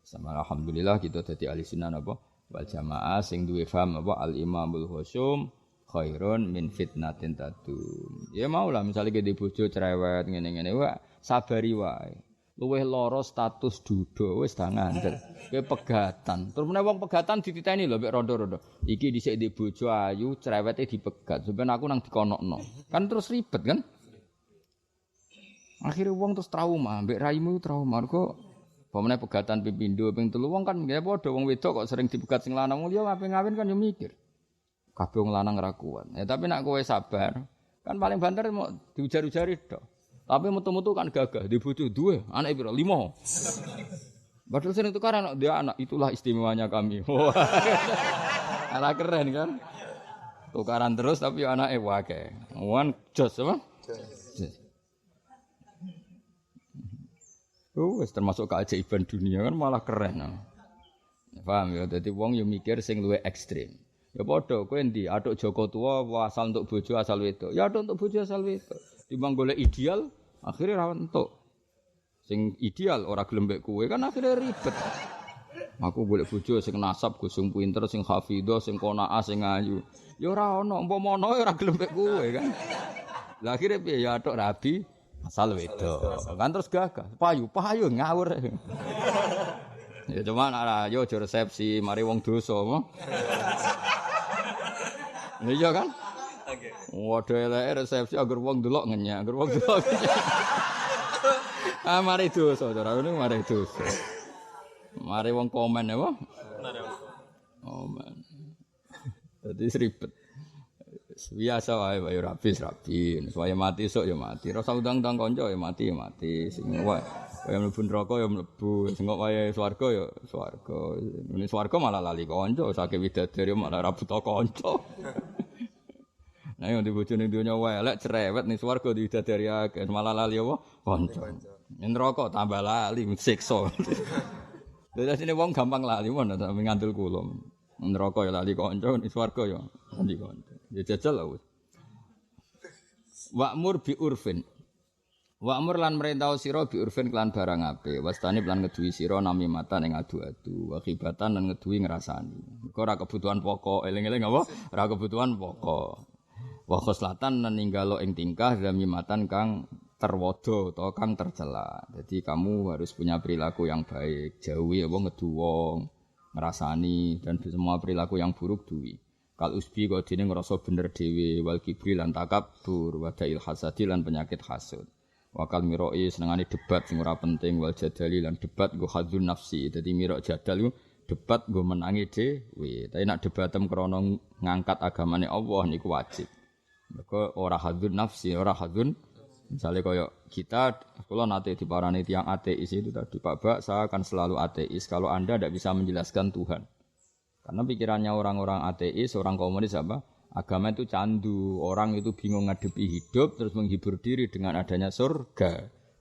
Sama alhamdulillah kita dadi ahli sunnah apa wal jamaah sing duwe paham apa al imamul khusyum khairun min fitnatin tadum. Ya maulah misalnya kita bojo cerewet ngene-ngene wae sabari wae. Luwih lara status duda wis dah ngandel. Kowe pegatan. Terus meneh wong pegatan dititeni lho mek rondo-rondo. Iki dhisik ndek bojo ayu, cerewete dipegat. Sampeyan aku nang dikonokno. Kan terus ribet kan? Akhire wong terus trauma, mbek raimu trauma. Mergo pemene pegatan ping pindho, ping telu wong kan nggih padha wong wedok kok sering dipegat sing lanang. Wong liya ape ngawin kan yo mikir. Kabeh wong lanang ra kuat. Ya tapi nek kowe sabar, kan paling banter mau diujar-ujari tok. Tapi metu-metu kan gagah, di bojo duwe, anak piro? 5. Padahal sering tukar anak dia anak, itulah istimewanya kami. Anak keren kan? Tukaran terus tapi anake wae. Wan jos apa? Wis termasuk keajaiban dunia kan malah keren. Paham ya? Dadi wong yo mikir sing luwih ekstrem. Ya padha kowe endi? Atuk Joko tua asal untuk bojo asal wedok. Ya atuk untuk bojo asal wedok. Timbang golek ideal, akhirnya ra entuk. Sing ideal ora gelem mbek kowe kan akhirnya ribet. Aku golek bojo sing nasab, sing pinter, sing hafidhah, sing qanaah, sing ayu. Ya ora ono, umpama ono ora gelem mbek kowe kan. Lah akhirnya piye ya atuk rabi asal wedok. Kan terus gagah, payu ngawur. Ya cuma ora yo aja resepsi, mari wong dosa. Iya kan? Oke. Waduh eleke resepsi agar wong delok ngenyak, agar wong delok. Mari dosa, cara ngene mari dosa. Mari wong komen apa? Mari wong komen. Dadi ribet. Biasa wae wae rapi. Supaya mati sok ya mati. Rasa undang-undang kanca ya mati. Sing wae mlebu neraka ya mlebu. Sing kok wae swarga ya swarga. Ini swarga malah lali kanca, saking widadari malah ra buta kanca. Nah yang dibojo ning donya wae elek cerewet ning swarga didadari akeh malah lali apa kanca. Ning neraka tambah lali siksa. Dadi sine wong gampang lali mon ta ngandel kula. Ning neraka ya lali kanca, ning swarga ya lali kanca. Ya jajal lah wis. Wa'mur bi urfin. Wa'mur lan merintah sira bi urfin kelan barang apik. Wastane lan ngeduwi sira namimatan ing adu-adu, wakibatan lan ngeduwi ngrasani. Iku ora kebutuhan pokok, eling-eling apa? Ora kebutuhan pokok. Wa khoslatan ninggalo ing tingkah zamimatan kang terwodo atau kang tercela. Jadi kamu harus punya perilaku yang baik, jauhi apa ngedu wong, ngrasani dan semua perilaku yang buruk duwi. Kal usbi kok dene ngrasa bener dhewe wal kibri lan takabur wa da'il hasadi lan penyakit hasud. Wakal miroi senengane debat sing ora penting wal jadali lan debat nggo hadzun nafsi. Dadi mirok jadal ku debat nggo menangi dhewe. Tapi nek debatem krana ngangkat agamane Allah niku wajib. Mergo ora hadzun nafsi, ora hadzun misalnya kaya kita, kalau nanti diparani tiang ateis itu tadi Pak Bak, saya akan selalu ateis kalau Anda tidak bisa menjelaskan Tuhan. Karena pikirannya orang-orang ateis, orang komunis apa? Agama itu candu, orang itu bingung ngadepi hidup terus menghibur diri dengan adanya surga.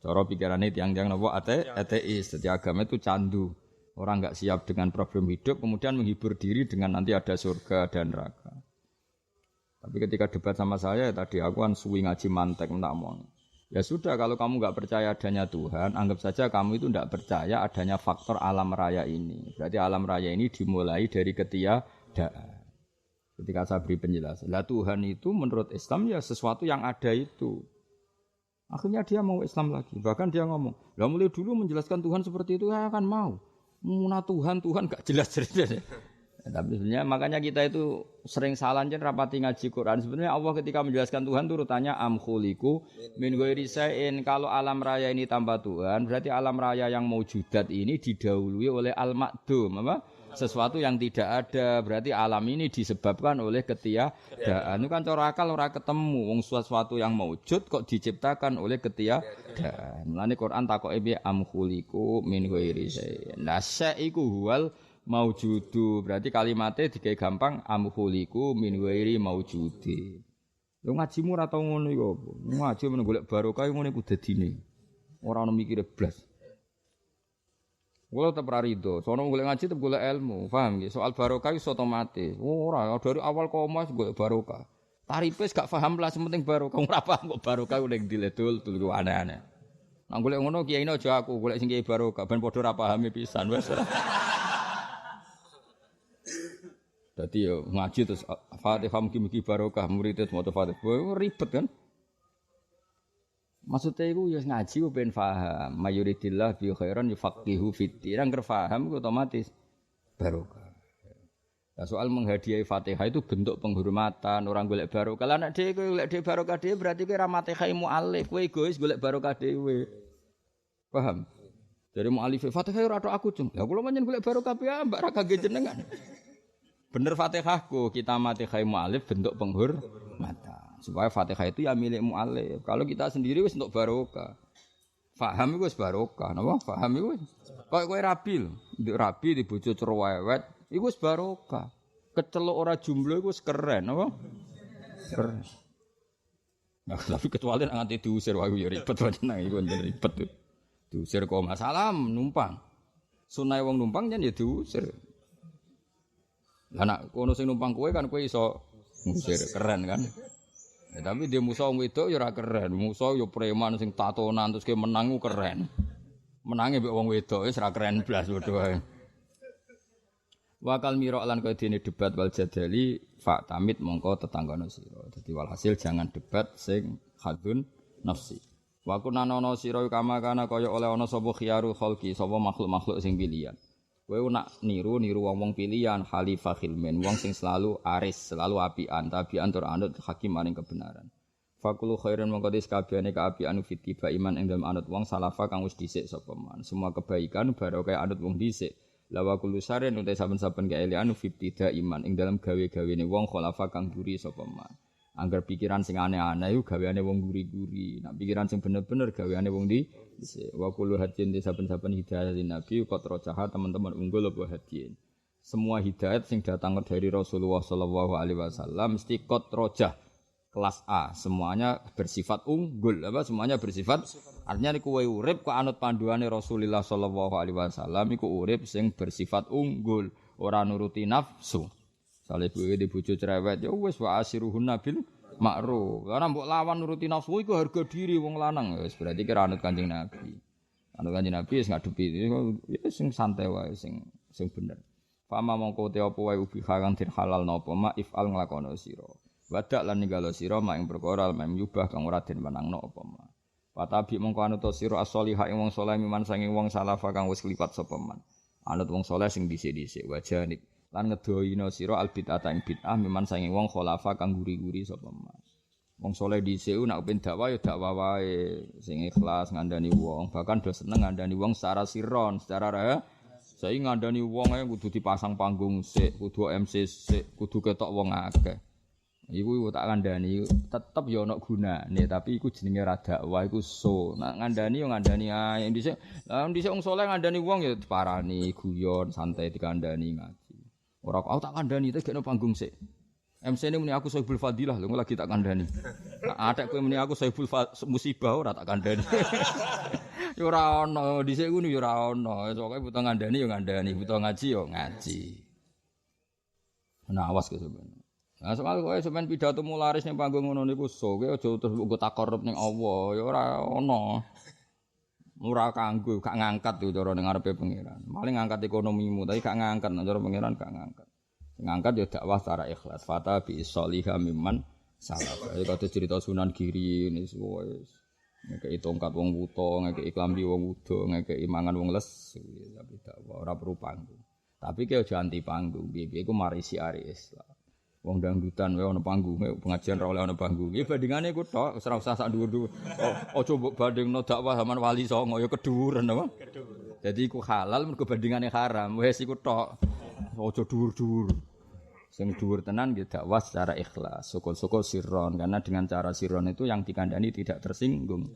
Cara pikirannya tiang-tiang nopo ateis, jadi agama itu candu. Orang enggak siap dengan problem hidup, kemudian menghibur diri dengan nanti ada surga dan neraka. Tapi ketika debat sama saya tadi aku kan suwi ngaji mantek tak mau. Ya sudah, kalau kamu nggak percaya adanya Tuhan, anggap saja kamu itu tidak percaya adanya faktor alam raya ini. Berarti alam raya ini dimulai dari ketiadaan. Ketika saya beri penjelasan, lah Tuhan itu menurut Islam ya sesuatu yang ada itu. Akhirnya dia mau Islam lagi. Bahkan dia ngomong, lah mulai dulu menjelaskan Tuhan seperti itu, saya akan mau. Muna Tuhan gak jelas ceritanya. Tapi sebenarnya makanya kita itu sering salah jen rapati ngaji Quran. Sebenarnya Allah ketika menjelaskan Tuhan itu urutannya am khuliqu min ghairi syai'in. Kalau alam raya ini tanpa Tuhan, berarti alam raya yang maujudat ini didahului oleh al-ma'dum, apa? Sesuatu yang tidak ada. Berarti alam ini disebabkan oleh ketiadaan. Itu kan cara akal ora ketemu wong sesuatu yang maujud kok diciptakan oleh ketiadaan. Mulane Quran takoke piye am khuliqu min ghairi syai'in. Nah, syai'iku huwal maujudu, berarti kalimatnya digawe gampang amkhuliku min ghairi maujudi. Lho ngajimu ora tau ngono iku apa? Ngaji men golek barokah ngono iku dadine. Ora ono mikire blas. Kula tetep ra rido, sono golek ngaji tetep golek ilmu, paham nggih? Soal barokah iso otomatis. Ora dari awal koma golek barokah. Tarife gak paham lah, penting barokah. Ora paham kok barokah ning diledul tuh aneh-aneh. Nang golek ngono kiai aja aku, golek sing kiai barokah ben padha ora pahami pisan wis. Dadi yo ngaji terus Fatihah mugi-mugi barokah murid itu maca Fatihah ribet kan. Maksudnya iku ya ngaji ku ben paham, mayuridillah bi khairan yufaqihu fiddin. Nang paham ku otomatis barokah. Nah, soal menghadiahi Fatihah itu bentuk penghormatan, orang golek barokah. Lah nek dhewe golek dhewe barokah dhewe berarti kowe ra Fatihah mu'alif, kowe egois golek barokah dhewe. Paham? Dari mu'alif Fatihah ora tok aku cung. Lah kula menyen golek barokah piye mbak ra kangge jenengan. Bener Fatihahku, kita Fatihah mu'alif bentuk penghormatan. Supaya Fatihah itu ya milik mu'alif. Kalau kita sendiri wis untuk barokah. Faham iku wis barokah, napa? Faham iku wis. Kowe rabi lho, nduk rabi di bojo cerewet, iku wis barokah. Kecelok ora jumlah iku wis keren, napa? Keren. Nah, tapi kecuali nganti diusir wae ya ribet wae iku ribet tuh. Diusir kok masalah numpang. Sunai wong numpang jan ya diusir. Lah nek kono sing numpang kowe kan kowe iso ngusir keren kan. Ya, tapi dia musuh wedok ya ora keren. Musuh ya preman sing tatonan terus ke menang ku keren. Menange mbek wong wedok wis ora keren blas padha wae. Wakal mira lan kaya dene debat wal jadali fa tamit mongko tetanggono sira. Dadi walhasil jangan debat sing hadun nafsi. Wa kunana sira kama kana kaya oleh ana sapa khiyaru khalqi sapa makhluk-makhluk sing pilihan. Kowe nak niru wong-wong pilihan khalifah khilmen, wong sing selalu aris, selalu apian, tabian tur anut hakim maring kebenaran. Fakulu khairan mongko dis kabehane kaapian fitiba iman ing dalem anut wong salafa kang wis dhisik sapa man. Semua kebaikan barokah anut wong dhisik. La wa kullu syarrin uta saben-saben kaelian fitida iman ing dalem gawe-gawene wong khalafa kang guri sapa man. Angger pikiran sing aneh-aneh iku gaweane wong guri-guri. Nek pikiran sing bener-bener gaweane wong dhisik. Wa kullu hadin di saben-saben hidayah Nabi kok rojaha teman-teman unggul apa hadin. Semua hidayat sing datang dari Rasulullah sallallahu alaihi wasallam mesti qad rojah kelas A, semuanya bersifat unggul, apa semuanya bersifat artinya niku kowe urip kok anut panduane Rasulullah sallallahu alaihi wasallam iku urip sing bersifat unggul, ora nuruti nafsu. Sale kowe di bojo cerewet ya wis wa asiruhun nabil ma'ruf. Ora mbok lawan nuruti nafsu iku harga diri wong lanang wis berarti kira anut Kanjeng Nabi. Anut Kanjeng Nabi wis ngadepi ya sing santai wae sing bener. Fama mongko te apa wae ubi kang halal napa ma ifal nglakono sira. Wadak lan ninggalo sira mak ing perkara mem yubah kang ora den menangno apa ma. Patabi mongko anut sira as-sholihah ing wong saleh miman sanging wong salafa kang wis kliwat sapa man. Anut wong saleh sing dhisik-dhisik wajanib lan ngedohina sira al bid'ah ing bid'ah miman sanging wong khalafa kang guri-guri sapa man. Wong saleh dhisik nak ben dakwah ya dakwah wae sing ikhlas ngandani wong, bahkan do seneng ngandani wong secara siron, secara saya ngandani wong ae kudu dipasang panggung sik, kudu MC sik, kudu ketok wong akeh. Iku tak kandhani tetep ya ana gunane, tapi iku jenenge ra dakwah iku Nak ngandani yo ngandani ae. Dhisik wong saleh ngandani wong ya diparani, guyon, santai dikandani ngaji. Ora aku tak kandhani tekno panggung sik. MC ini muni aku Sohibul Fadilah lho lagi tak kandhani. Atek kowe muni aku Sohibul Musibah ora tak kandhani. Ya ora ono, dhisik ngono ya ora ono. Pokoke butuh ngandhani ya ngandhani, butuh ngaji ya ngaji. Nah, awas ke sampeyan. Nah, soal kowe sampeyan pidato mularis ning panggung ngono niku kowe aja terus nggo takorup ning Allah, ya ora ono. Ora kanggo, gak ngangkat yo cara ning ngarepe pangeran. Paling ngangkat ekonomimu, tapi gak ngangkat nek cara pangeran gak ngangkat. Ngangkat ya dakwah secara ikhlas. Fata bi sholiha mimman salaf. Iki kate cerita Sunan Giri ini wis ngekeki tongkat wong wuta, ngekeki klambi wong wuda, ngekeki mangan wong les, tapi dakwah ora perlu panggung. Tapi ki aja anti panggung, piye-piye iku mari siari Islam. Wong dangdutan wae ana panggunge, pengajian ra oleh ana panggung. Iki bandingane iku tok, ora usah sak dhuwur-dhuwur. Aja mbok bandingno dakwah zaman wali songo ya kedhuwuran apa? Kedhuwur. Dadi iku halal mergo bandingane haram. Wis iku tok. Aja dhuwur-dhuwur. Sing dhuwur tenan nggih dakwah secara ikhlas, syukur-syukur sirron karena dengan cara sirron itu yang dikandani tidak tersinggung.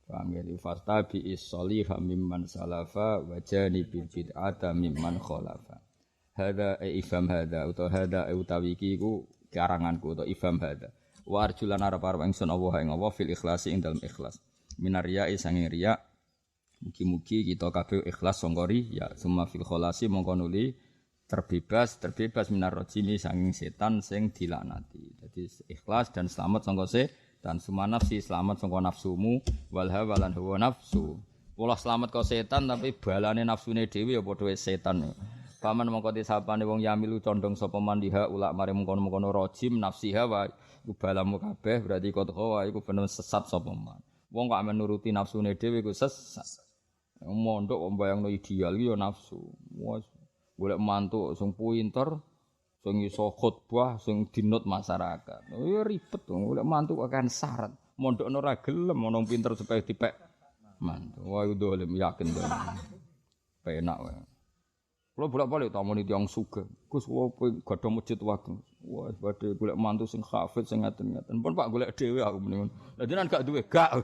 Paham ya? Fasta bi is-solihah mimman salafa wa janibil bid'ata mimman khalafa. Hada ifham hada utawi iki iku karanganku utawa ifham hada. Wa arjulan arep-arep ingsun Allah ing Allah fil ikhlasi ing dalem ikhlas. Minariya sanging riya. Mugi-mugi kita kabeh ikhlas sangka riya, summa fil kholasi mongko nuli terbebas minar rajimi sanging setan sing dilaknati. Jadi ikhlas dan selamat sangka setan, semua nafsi selamat sangka nafsumu wal hawa lan hawa nafsu. Pola selamat kok setan tapi balane nafsune dhewe ya padha setan. Paman mongko disapane wong yamilu condong sapa mandiha ulak mare mengkono-mengkono rajim nafsi hawa iku balamu kabeh berarti kok hawa iku bener sesat sapa man. Wong kok menuruti nafsune dhewe iku sesat. Mondok mbayangno ideal iki ya nafsu. Wes golek mantu sing pinter, sing iso khotbah, sing dinut masyarakat. Ya ribet to, golek mantu akan syarat. Mondokno ora gelem ana pinter supaya dipek mantu. Wah dolim yakin to. Penak wae. Kulo bolak-balik tamoni tiyang sugih. Gus opo gadho masjid wae. Wah badhe golek mantu sing hafid sing ngaten-ngaten. Pun Pak golek dhewe aku mendingan. Lah jenengan gak duwe gak.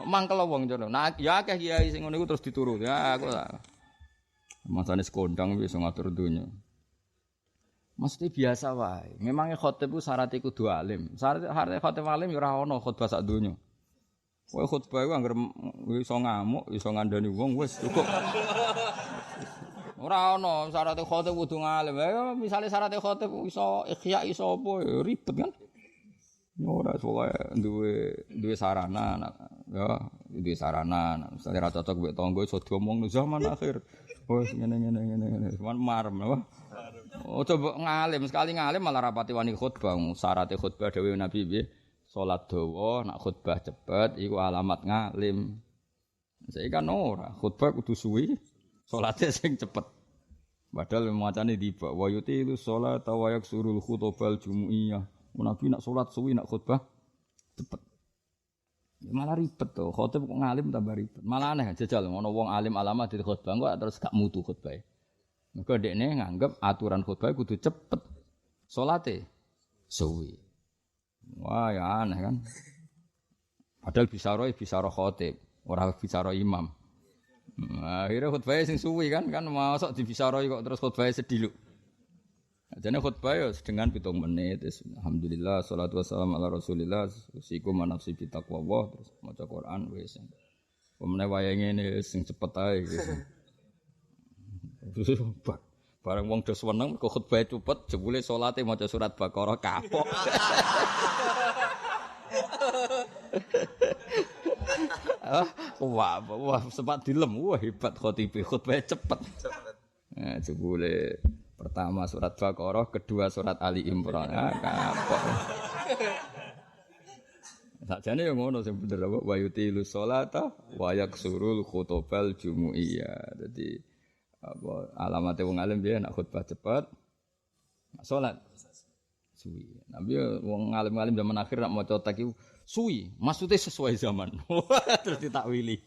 Mangkel wong jono. Nah ya akeh kiai sing ngono iku terus dituruti. Ya aku masane sekondang wis ngatur donya. Mesti biasa wae. Memangnya khotib ku syaratnya kudu alim. Syarat khotib alim ya ora ono khotbah sak donya. Kowe khotbah iku anggere iso ngamuk, iso ngandani wong wis cukup. Ora ono syarat khotib kudu ngalim. Ya misale syarat khotib iso ikhya iso apa ya ribet kan. Ora soalnya duwe sarana ya duwe sarana misale ra cocok mbek tangga iso diomong zaman akhir. Wes ngene. Cuman marem apa? Oh coba ngalim sekali ngalim malah rapati wani khutbah. Syarat khutbah dawuh Nabi piye? Salat dawa, nak khutbah cepet iku alamat ngalim. Saiki kan ora, khutbah kudu suwi, salate sing cepet. Padahal macane tiba wa yutilu sholata wa yaksurul khutbal jumu'iyah. Nabi nak salat suwi nak khutbah cepet. Malah ribet to, khotib kok ngalim tambah ribet. Malah aneh jajal ngono wong alim alamat di khutbah kok terus gak mutu khutbah. Mergo dekne nganggep aturan khutbah kudu cepet. Salate suwi. Wah ya aneh kan. Padahal bisaroh khotib, ora bisaroh imam. Akhirnya khutbah sing suwi kan masuk di bisaroh kok terus khutbah sediluk. Jadi khutbah ya dengan 7 menit. Alhamdulillah, salatu wassalamu ala Rasulillah. Usikum nafsi bi taqwallah terus maca Quran wis. Pemene wayahe ngene sing cepet ae gitu. Bareng wong dos weneng kok khutbah cepet jebule salate maca surat Baqarah kapok. Wah, sempat dilem. Wah, hebat khutbah cepet. Nah, jebule pertama surat Baqarah, kedua surat Ali Imran. Kapok. Sakjane yo ngono sing bener apa wa yutilu sholata wa yaksurul khutbal jumu'iyah. Dadi apa alamate wong alim piye nak khutbah cepet. Salat suwi. Nabi wong ngalim-ngalim zaman akhir nak maca tak iku suwi, maksudnya sesuai zaman. Terus ditakwili.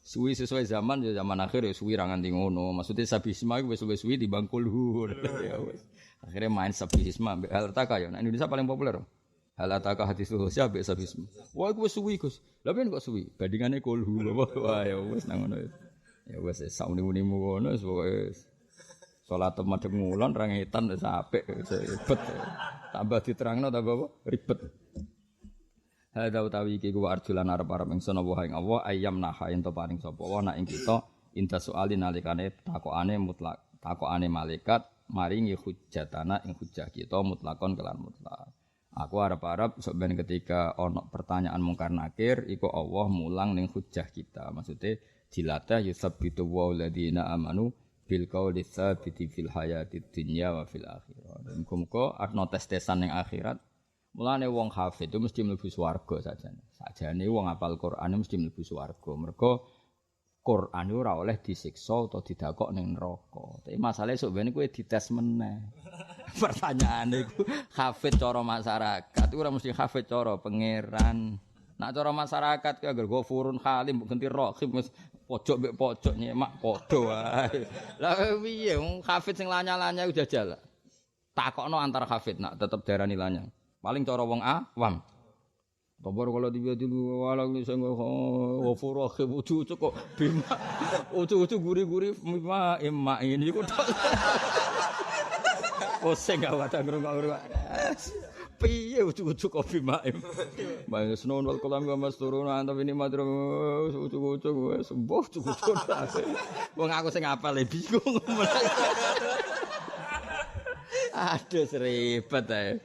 Suwi sesuai zaman ya zaman akhir ya suwi ra nganti ngono. Maksudnya sabisma iku wis luwih suwi timbang kulhu. Ya wis. Akhirnya main sabisma mbek hal taka ya. Nah Indonesia paling populer. Hal taka hadis Husya mbek sabisma. Wah iku wis suwi Gus. Lha ben kok suwi? Bandingane kulhu. Wah ya wis nang ngono. Ya wis sauni-unimu ngono wis pokoke salat madhep ngulon ra ngetan wis apik ribet. Tambah diterangno tambah apa? Ribet. Hadza utawi iki ku arjulan arep-arep ingsun Allah ing Allah ayam naha ento paring sapa wa nak ing kita inta soalin nalikane takokane mutlak takokane malaikat maringi hujjatana ing hujjah kita mutlakon kelan mutlak. Aku arep-arep sok ben ketika ana pertanyaan mungkar nakir iku Allah mulang ning hujjah kita. Maksudnya dilatih yusabbitu wa alladziina amanu bil qauli tsabiti fil hayatid dunya wa fil akhirah. Dan muga ana tes-tesan ning akhirat. Mulane wong hafid itu mesti mlebu swarga sajane. Sajane wong hafal Quran mesti mlebu swarga. Mergo Quran ora oleh disiksa utawa didakok ning neraka. Tapi masalahe sok ben kowe dites meneh. Pertanyaane iku hafid cara masyarakat ora mesti hafid cara pangeran. Nak cara masyarakat ki anggere Ghafurun Halim mbok ganti Rahim wis pojok mbek pojok nyemak padha wae. Lah piye wong hafid sing lanya-lanya udah jajal. Takokno antar hafid nak tetep darani lanya. Paling cara wong awam. Tabur kalau dia dulu walau ni saya Ghafur Rahim ucu kok bima ucu guri-guri bima emak ini kok. Pusing gak ada ngrungok. Piye ucu-ucu kopi maem. Bang Snow wal kolam wa masturun anta ini madro ucu-ucu wis sembuh ucu-ucu. Wong aku sing apal bingung. Aduh seribet ae.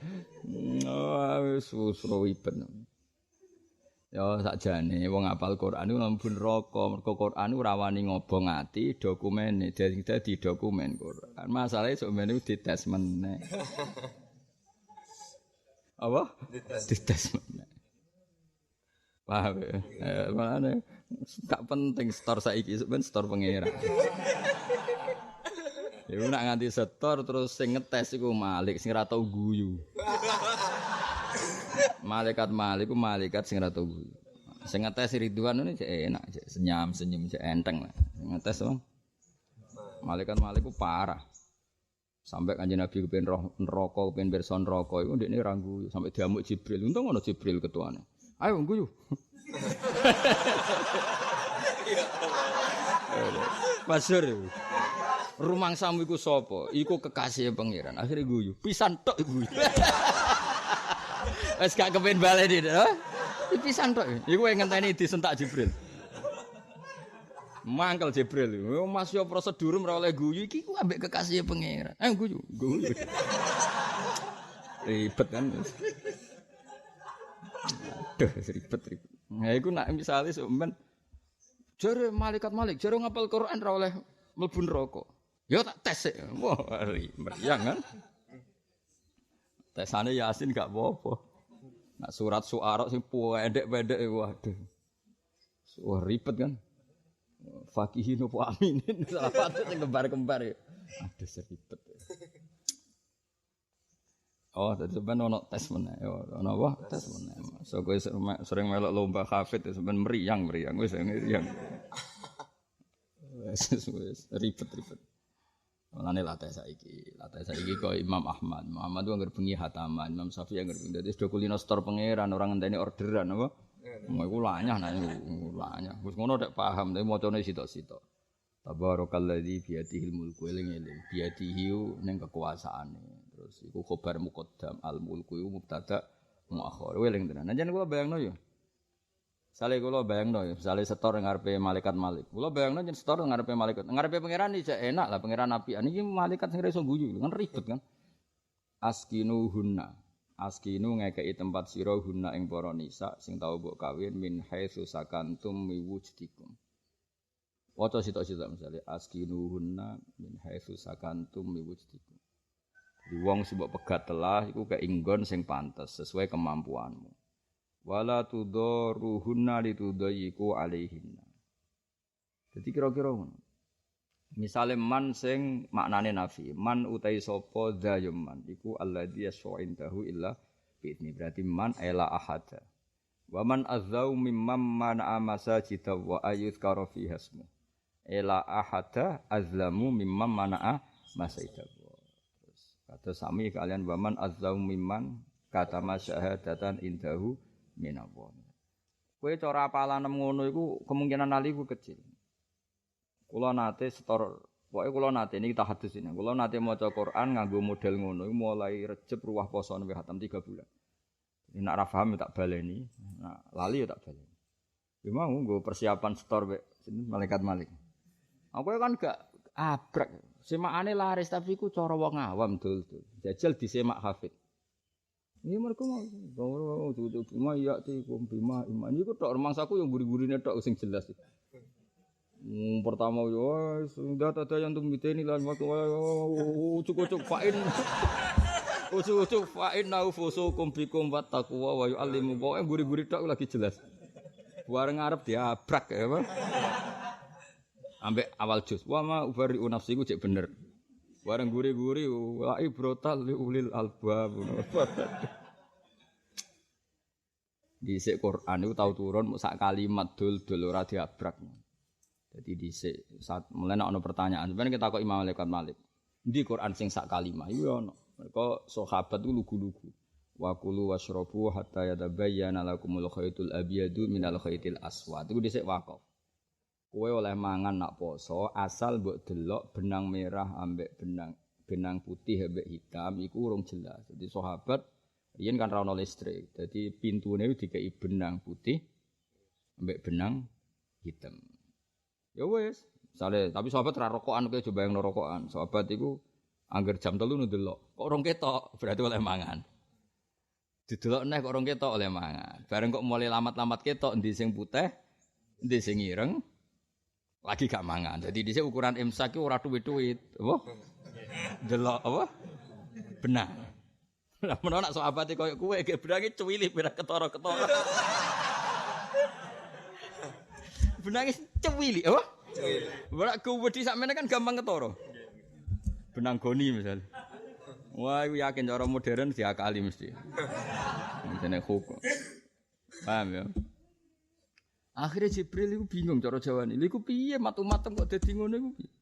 Wis ribet. Ya sakjane wong apal Quran iku mlebu neraka. Mergo Quran ora wani ngobong ati dokumene dadi dokumen Quran. Masalahe sok men dites meneh. Apa? Dites meneh. Paham ya? Makane gak penting store saiki ben store pangeran. Ya nak nganti setor terus sing ngetes iku Malik sing ora tau guyu. Malaikat Malik ku malaikat sing ora tau guyu. Sing ngetes Ridwan ini cek enak, cek senyum cek enteng lah. Sing ngetes wong. Malaikat Malik ku parah. Sampai Kanjeng Nabi kepen roh neraka, kepen pirsa neraka iku ndekne ra guyu sampai diamuk Jibril. Untung ana Jibril ketuane. Ayo guyu. Masyhur. Rumangsamu iku sapa? Iku kekasih pangeran. Akhire guyu. Pisan tok guyu. Wes gak kepen baleni to. Pisan tok. Iku ngenteni disentak Jibril. Mangkel Jibril. Mas yo prosedur ora oleh guyu iki ku ambek kekasih pangeran. Guyu. Ribet kan. Aduh, ribet. Nah iku nak misale sampean jare malaikat Malik, jare ngapal Quran ora oleh mlebu neraka. Ya tak tes sik. Wah, meriang kan. Tesane Yasin gak apa-apa. Nak surat Syu'ara sing pendek-pendek waduh. Wah ribet kan. Fakihin apa aminin salah patut sing kembar-kembar ya. Aduh seribet. Oh, dadi sampean ono tes meneh. Ono apa? Tes meneh. So kowe sering melok lomba hafid sampean meriang wis meriang. Wis ribet. Mulane latih saiki kok Imam Ahmad. Muhammad ku anggere bengi hataman, Imam Syafi'i anggere bengi. Dadi sedo kulino store pangeran ora ngenteni orderan apa. Mau iku lanyah lanyah. Wis ngono nek paham tapi macane sitok-sitok. Tabarakalladzi biyadihil mulku eling-eling. Biyadihi ning kekuasaane. Terus iku khabar muqaddam al mulku iku mubtada muakhir. Eling tenan. Njen kula bayangno ya. Sale kula bayangno ya, sale setor ngarepe malaikat Malik. Kula bayangno yen setor ngarepe malaikat. Ngarepe pangeran iki enak lah, pangeran apian iki malaikat sing iso guyu, kan ribet kan. Askinu ngekeki tempat sira hunna ing para nisa sing tau mbok kawin min haitsu sakantum miwujdikum. Waca sitok-sitok misale askinu hunna min haitsu sakantum miwujdikum. Di wong sing mbok pegat telah iku keinggon sing pantes sesuai kemampuanmu. Wala tudaruhunna litudayyiqu alaihinna. Jadi kira-kira ngono. Misale man sing maknane nafi, man utai sapa dzayman iku alladzi yas'indahu illa bi'idni. Berarti man ela ahada. Wa man azzau mimman mana masajida wa ayyuzkara fi hasmu. Ela ahada azlamu mimman mana masajida. Terus kata sami kalian wa man azzau mimman katama syahadatan indahu minallah. Kowe cara apalan ngono iku kemungkinan ali ku kecil. Kula nate setor, pokoke kula nate niki tahadus ini. Kula nate maca Quran nganggo model ngono iku mulai Rejeb ruwah poso sampai khatam 3 bulan. Nek ora paham tak baleni, nah lali ya tak baleni. Ya mau nggo persiapan setor mek malaikat Malik. Aku kan gak abrak. Semakane laris tapi iku cara wong awam dul-dul. Jajal disemak hafid. Ini mereka mau tutup bima ya tikum bima iman. Ini tok rumangsaku yang guri-gurine tok sing jelas. Pertama yo sudah ada yang untuk miteni lan waktu ucuk-ucuk fa'in. Ucuk-ucuk fa'in naufusukum bikum wa taqwa wa yu'allimu. Pokoke guri-guri tok lagi jelas. Bareng arep diabrak ya, Pak. Ambek awal juz. Wa ma ubari nafsiku cek bener. Bareng guri-guri la ibrotal li ulil albab. Dhisik Quran iku tau turun mung sak kalimat dul-dul ora diabrak. Jadi dhisik saat mulai ana pertanyaan, sebenarnya kita kok Imam Malik. Di Quran sing sak kalimah iku ana. Mereka sahabat itu lugu-lugu. Wa kulu washrabu hatta yatabayyana lakumul khaytul abyadu minal khaytil aswad. Iku dhisik wakaf. Kowe oleh mangan nak poso asal mbok delok benang merah ambek benang putih ambek hitam iku urung jelas. Jadi sahabat riyen kan ra ono listrik. Jadi pintune dikei benang putih ambek benang hitam. Ya wis, misale tapi sahabat ra rokokan kowe coba yang rokokan. Sahabat iku angger jam 3 ndelok, kok rong ketok, berarti oleh mangan. Didelok neh kok rong ketok oleh mangan. Bareng kok mulai lamat-lamat ketok endi sing putih, endi sing ireng, lagi gak mangan. Jadi dhisik ukuran imsak ki ora tuwit-tuwit, apa? Delok apa? Benang. Lah menawa nak sahabat e koyo kowe ge benange cuwili berak ketara-ketara. Benang cewili, apa? Cewili. Berak kuwedi sakmene kan gampang ketara. Benang goni misal. Wah, aku yakin cara modern diakali mesti. Mene hukum. Paham ya? Akhirnya Jibril iku bingung cara jawane. Lha iku piye matu-matem kok dadi ngono iku piye?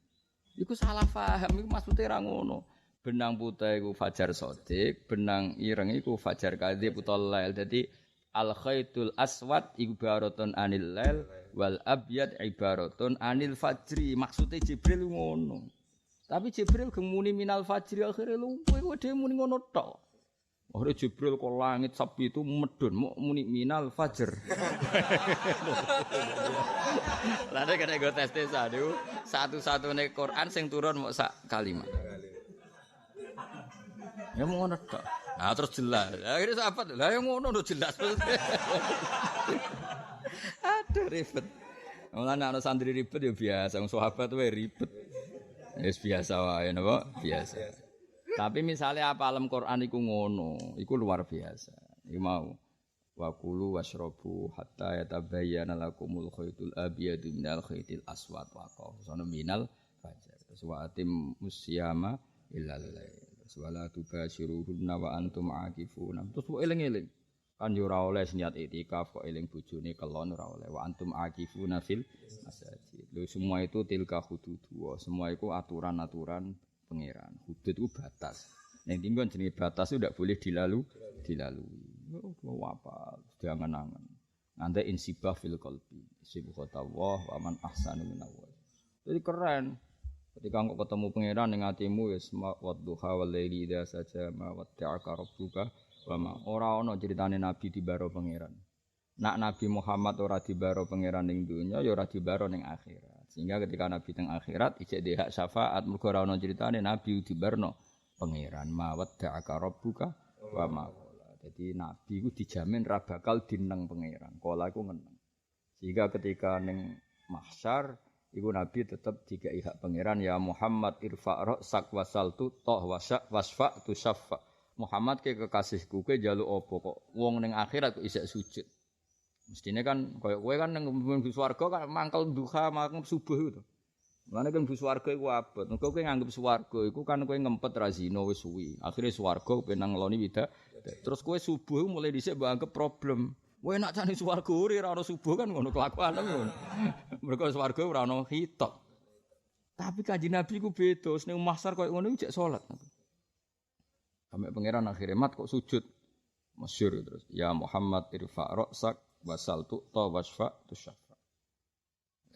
Iku salah paham, iku maksude ra ngono. Benang putih iku fajar shadiq, benang ireng iku fajar kadzib utawa lail. Dadi al-khaitul aswad ibaratun anil lail wal abyad ibaratun anil fajri. Maksude Jibril ngono. Tapi Jibril gemuni minal fajri akhire lu kowe dhewe muni ngono tok. Akhire Jibril kok langit sapi itu medun mau muni minal fajr. Lah nek kene go tes aduh satu-satune Quran sing turun mok sak kalimat. Ya mau ngono tok. Nah terus jelas. Akhire sahabat lah yang ngono udah jelas. Aduh ribet. Mulane ana santri ribet ya biasa, wong sahabat wae ribet. Wis biasa wae napa? Biasa. Tapi misalnya apa alam Quran iku ngono, iku luar biasa. Iku mau wa kulu washrabu hatta yatabayyana lakumul khaytul abyadu minal khaytil aswad wa qawsana minal fajar. Wa atim musyama illal lail. Wala tubashiruhunna wa antum aakifuna. Terus kok eling-eling. Kan yo ora oleh niat iktikaf kok eling bojone kelon ora oleh. Wa antum aakifuna fil masajid. Lho semua itu tilka hududullah. Semua itu aturan-aturan pangeran. Hudud itu batas. Ning tinggon jenenge batas itu ndak boleh dilalui. Oh apa? Jangan-jangan. Nanti insibah fil qalbi. Sibghatullah wa man ahsanu minallah. Jadi keren. Ketika engkau ketemu pangeran ning atimu wis wadduha wal laili idza saja ma watta'aka rabbuka wa ma ora ana critane nabi dibaro pangeran. Nak Nabi Muhammad ora dibaro pangeran ning dunya ya ora dibaro ning akhirat. Sehingga ketika nabi teng akhirat ijek hak syafaat mergo ora ana critane nabi dibarno pangeran ma watta'aka rabbuka wa ma. Jadi nabi ku dijamin ra bakal dineng pangeran. Kala iku ngeneng. Sehingga ketika ning mahsyar iku nabi tetap dikai hak pangeran ya Muhammad irfa' ra'sak wasaltu toh wasfa tu syafa. Muhammad ke kekasihku ke njaluk apa kok wong ning akhirat kok isih sujud. Mestine kan koyo kowe kan ning swarga kan mangkel duha mangkel subuh itu. Mulane kan swarga iku abot. Engko kowe nganggep swarga iku kan kowe ngempet ra zina wis suwi. Akhire swarga penang ngeloni widak. Terus kowe subuh mulai dhisik mbok anggap problem. Kowe nak cani swarga ora ono subuh kan ngono kelakuan ngono. Mergo swarga ora ono hitok. Tapi Kanjeng Nabi ku beda, ning mahsyar koyo ngono iki jek salat. Sampai pangeran akhire mat kok sujud. Masyhur terus. Ya Muhammad irfa' ra'sak wasal tu'ta wasfa tusyafa.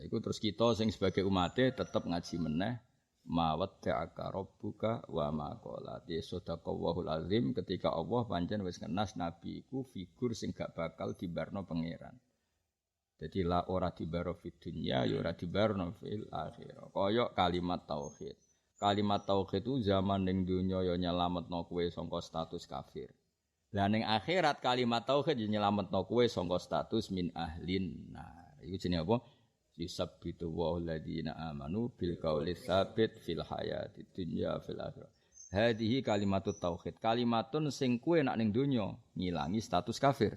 Iku terus kita sing sebagai umatnya tetap ngaji meneh mawadda'aka rabbuka wa ma qala. Dia sadaqallahul azim ketika Allah pancen wis ngenas nabi iku figur sing gak bakal dibarno pangeran. Jadi la ora dibaro fid dunya ya ora dibarno fil akhirah. Kaya kalimat tauhid. Kalimat tauhid itu zaman ning donya ya nyelametno kowe saka status kafir. Lah ning akhirat kalimat tauhid ya nyelametno kowe saka status min ahlin. Nah, iku jenenge apa? Yusabbitu wa alladziina aamanu bil qauli tsabit fil hayatid dunya fil akhirah. Hadhihi kalimatut tauhid. Kalimatun sing kowe nak ning donya ngilangi status kafir.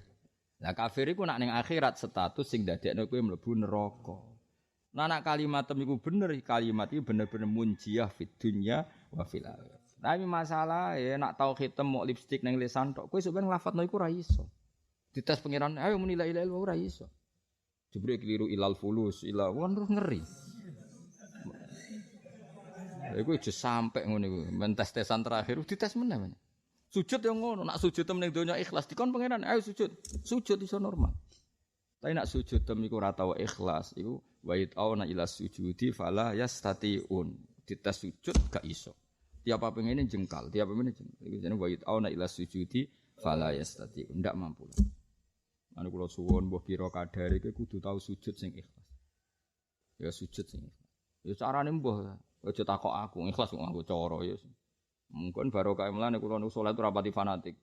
Lah kafir iku nak ning akhirat status sing dadekno kowe mlebu neraka. Nah nak kalimat iku bener, kalimat iki bener-bener munjiah fid dunya wa fil akhirah. Tapi masalah nak tauhid temu lipstik ning lisan tok, kowe sampeyan nglafadzno iku ora iso. Dites pangeran, ayo muni la ilaha illallah ora iso. Jibril keliru ilal fulus, ilal kan terus ngeri. Iku aja sampe ngono iku, men tes-tesan terakhir dites meneh. Sujud yang ngono, nak sujud temen ning donya ikhlas dikon pangeran, ayo sujud. Sujud iso normal. Tapi nak sujud tem iku ora tau ikhlas, iku wa'id auna ila sujudi fala yastatiun. Dites sujud gak iso. Tiap apa ngene jengkal, tiap apa ngene jengkal. Iku jenenge wa'id auna ila sujudi fala yastatiun, ndak mampu. Anu kula suwun mbah pira kadare iki kudu tau sujud sing ikhlas. Ya sujud sing ikhlas. Ya carane mbah aja takok aku, ikhlas kok nganggo cara ya. Mungkin barokah mlane kula nu salat ora pati fanatik.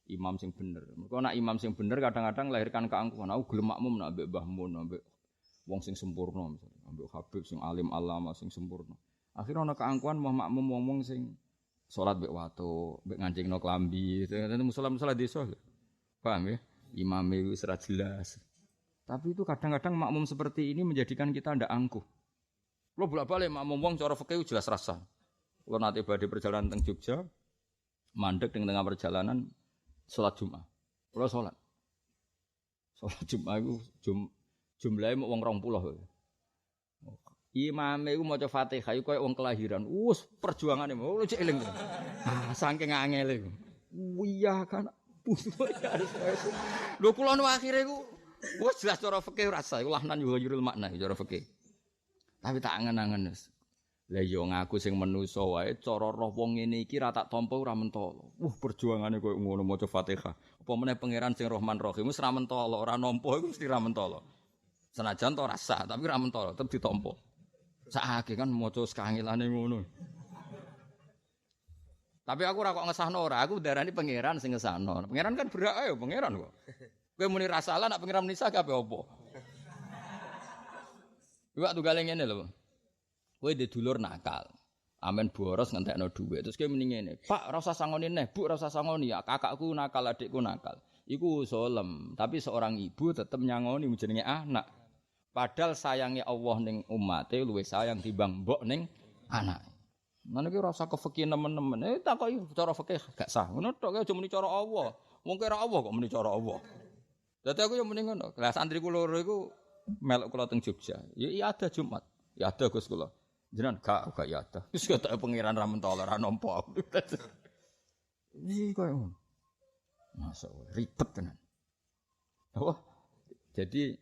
Imam sing bener. Mergo nek imam sing bener kadang-kadang lahirkan keangkuhan. Aku gelem makmum nek mbek Mbah Mun, mbek wong sing sempurna misalnya, mbek Habib sing alim alama sing sempurna. Akhire ana keangkuhan mau makmum wong sing salat mbek watu, mbek ngancingno klambi, musala-musala desa. Paham ya? Imame wis ora jelas. Tapi itu kadang-kadang makmum seperti ini menjadikan kita ndak angkuh. Kulo bolak-balik makmum wong cara fikih jelas rasa. Kulo nate badhe perjalanan teng Jogja, mandek teng tengah perjalanan salat Jumat. Kulo salat. Salat Jumat iku jumlahe mung wong 20. Imame iku maca Fatihah iku koyo wong kelahiran. Wus perjuangane lho cek eling. Saking angele iku. Iya kan lho kula nu akhire iku wis jelas cara fikih rasa iku lahnan yo yurul makna cara fikih. Tapi tak angen-angen wis. Lah yo ngaku sing manusa wae cara roh wong ngene iki ra tak tampa ora mentolo. Perjuangane koyo ngono maca Fatihah. Apa meneh pangeran sing Rahman Rahim wis ra mentolo, ora nampa iku mesti ra mentolo. Senajan to rasa tapi ra mentolo tetep ditampa. Sakake kan maca sekangilane ngono. Tapi aku ora kok ngesahno ora, aku darani pangeran sing ngesahno. Pangeran kan berhak ayo pangeran kok. Kowe muni ra salah nek pangeran nisa kabeh apa? Iwak tunggale ngene lho. Kowe dhe dulur nakal. Amen boros ngentekno dhuwit. Terus kowe muni ngene, "Pak, ora usah sangoni neh, Bu, ora usah sangoni. Ya, kakakku nakal, adikku nakal." Iku zalem, tapi seorang ibu tetep nyangoni jenenge anak. Padahal sayangnya Allah ning umate luwih sayang timbang mbok ning anake. Mana ki rasa kefekih nemen-nemen. Takoki cara fikih gak sah. Ngono tok aja muni cara Allah. Wong kira Allah kok muni cara Allah. Dadi aku yo muni ngono. Lah santriku loro iku melok kula teng Jogja. Ya iya ada Jumat. Ya ada Gus kula. Jenengan gak ya ada. Wis ketok pangeran ra mentolo ra nampa. Iki koyo ngono. Masyaallah ribet tenan. Apa? Jadi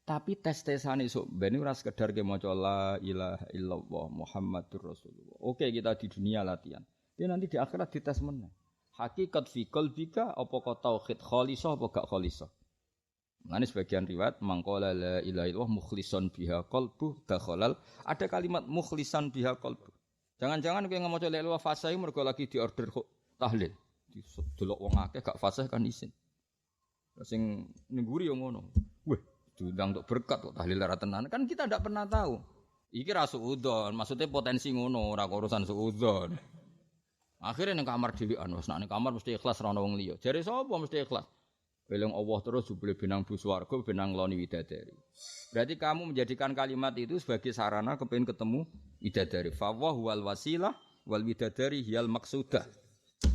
tapi tes-tesan esuk ben ora sekedar ke maca la ilaha illallah Muhammadur Rasulullah. Oke, kita di dunia latihan. Dia nanti di akhirat dites meneh. Hakikat fi qalbika apa kok tauhid khalisah apa gak khalisah. Mane sebagian riwayat mangqala la ilaha illallah mukhlishan biha qalbu dakhalal. Ada kalimat mukhlishan biha qalbu. Jangan-jangan kowe ngemaca la ilaha fasih mergo lagi diorder tahlil. Delok wong akeh gak fasih kan isin. Sing ning nguri yo ngono. Weh diundang untuk berkat kok tahlil ra tenan kan kita ndak pernah tahu. Iki ra suudzon, maksudnya potensi ngono, ora urusan suudzon. Akhire ning kamar dhewean wis nek ning kamar mesti ikhlas ra ono wong liya. Jare sapa mesti ikhlas? Beleng Allah terus jebule benang bu swarga benang loni widadari. Berarti kamu menjadikan kalimat itu sebagai sarana kepengin ketemu widadari. Fa wal wasilah wal widadari hiyal maqsudah.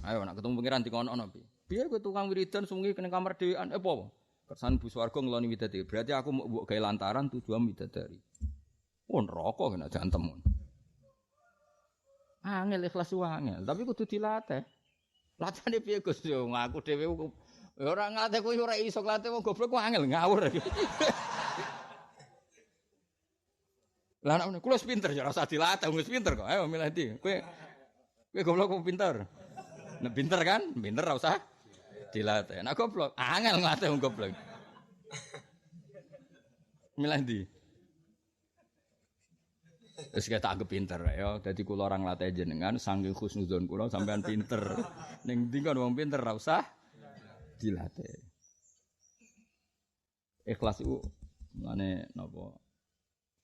Ayo nak ketemu pangeran dikono-ono piye? Biar kowe tukang wiridan sungi kene kamar dhewean apa? Kersane bu swarga ngeloni widadari. Berarti aku mbok gawe lantaran tujuan widadari. Neraka kena jantem. Angel ikhlas angel, tapi kudu dilatih. Latihane piye Gus? Yo ngaku dhewe ora nglatih kuwi ora iso nglatih wong goblok ku angel ngawur. Lah nek kula pinter ya ora usah dilatih, wis pinter kok. Ayo milih ndi? Kowe goblok ku pinter. Nek pinter kan? Pinter ora usah dilatih. Nek goblok angel nglatih wong goblok. Milih ndi? Wis tak anggap pinter ya. Dadi kula ora nglatih jenengan saking husnudzon kula sampean pinter. Ning ndi kon wong pinter ora usah dilatih. Ikhlas iku mane napa?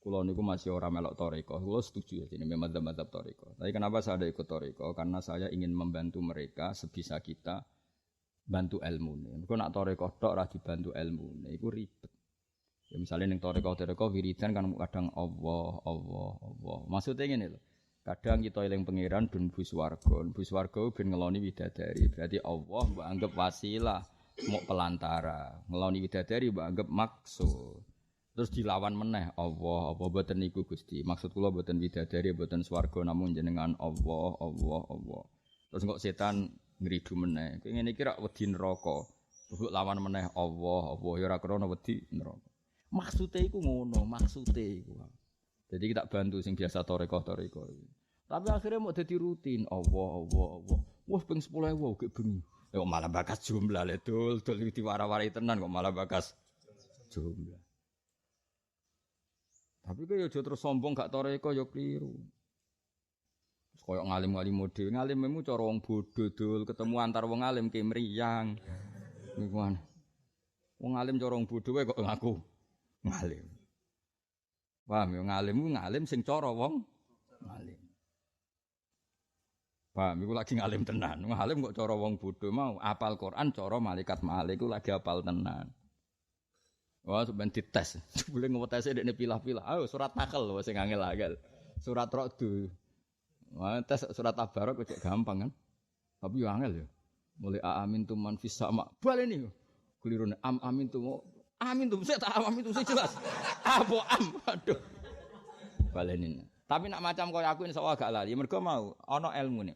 Kula niku masih ora melok thariqah. Kula setuju ya jenenge madzhab thariqah. Tapi kenapa saya ada ikut thariqah? Karena saya ingin membantu mereka sebisa kita bantu ilmune. Mergo nak thariqah tok ora dibantu ilmune iku ribet. Ya misalnya ning thariqah wiridan kan kadang Allah. Maksudnya ngene lho. Kadang kita eling pangeran ben bu swarga ben ngeloni widadari. Berarti Allah mbok anggap wasilah, mok pelantara. Ngeloni widadari mbok anggap maksud. Terus dilawan meneh Allah boten niku Gusti. Maksud kula boten widadari, boten swarga namun jenengan Allah. Terus kok setan ngridu meneh. Kowe ngene iki rak wedi neraka. Mbok lawan meneh Allah ya ora krana wedi neraka. Maksude iku ngono, maksude iku. Jadi kita bantu sing biasa thariqah. Tapi akhirnya mau dadi rutin Allah. Wah ping 10.000 gek bengi. Kok malah bakas jumlah le dul diwara-warai tenan kok malah bakas jumlah. Tapi kok yo terus sombong gak thariqah yo kliru. Wis koyo ngalim-ngalim modhe, ngalimmu cara wong bodho dul ketemu antar wong alim ki mriyang. Niku ana. Wong alim cara wong bodho wae kok ngaku ngalim. Paham yo ngalim sing cara wong ngalim. Paham iku lagi ngalim tenan. Ngalim kok cara wong bodho mau apal Quran cara malaikat malik iku lagi apal tenan. Wah sampeyan dites. Jebule ngwetese dekne pilah-pilah. Ayo surat takel sing angel-angel. Surat Ra'd. Wah tes surat Tabarak kok gampang kan. Tapi yo angel yo. Mulai amin tu man fis sama. Baleni yo. Kelirune amin tu amin tuh, saya tak amin tuh, saya jelas. Aduh. Balenin. Tapi nak macam kau aku insya Allah agak lali. Mereka mau, ono ilmu nih.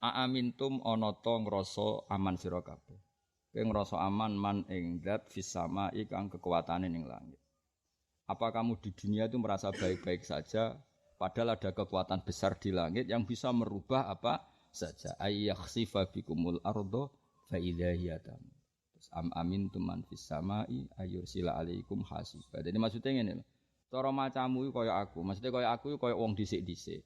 Amintum ono to ngroso aman sira kabeh. Kowe ngroso aman man ing zat fis sama ikang kekuatane ning langit. Apa kamu di dunia itu merasa baik-baik saja padahal ada kekuatan besar di langit yang bisa merubah apa saja. Ayyakhsifa bikumul ardo fa idza hiya tamur. Amintum man fis samai ayursila alaikum hasiba. Dadi maksudnya ngene lho. Cara macamu iki kaya aku. Maksudnya kaya aku iki kaya wong dhisik-dhisik.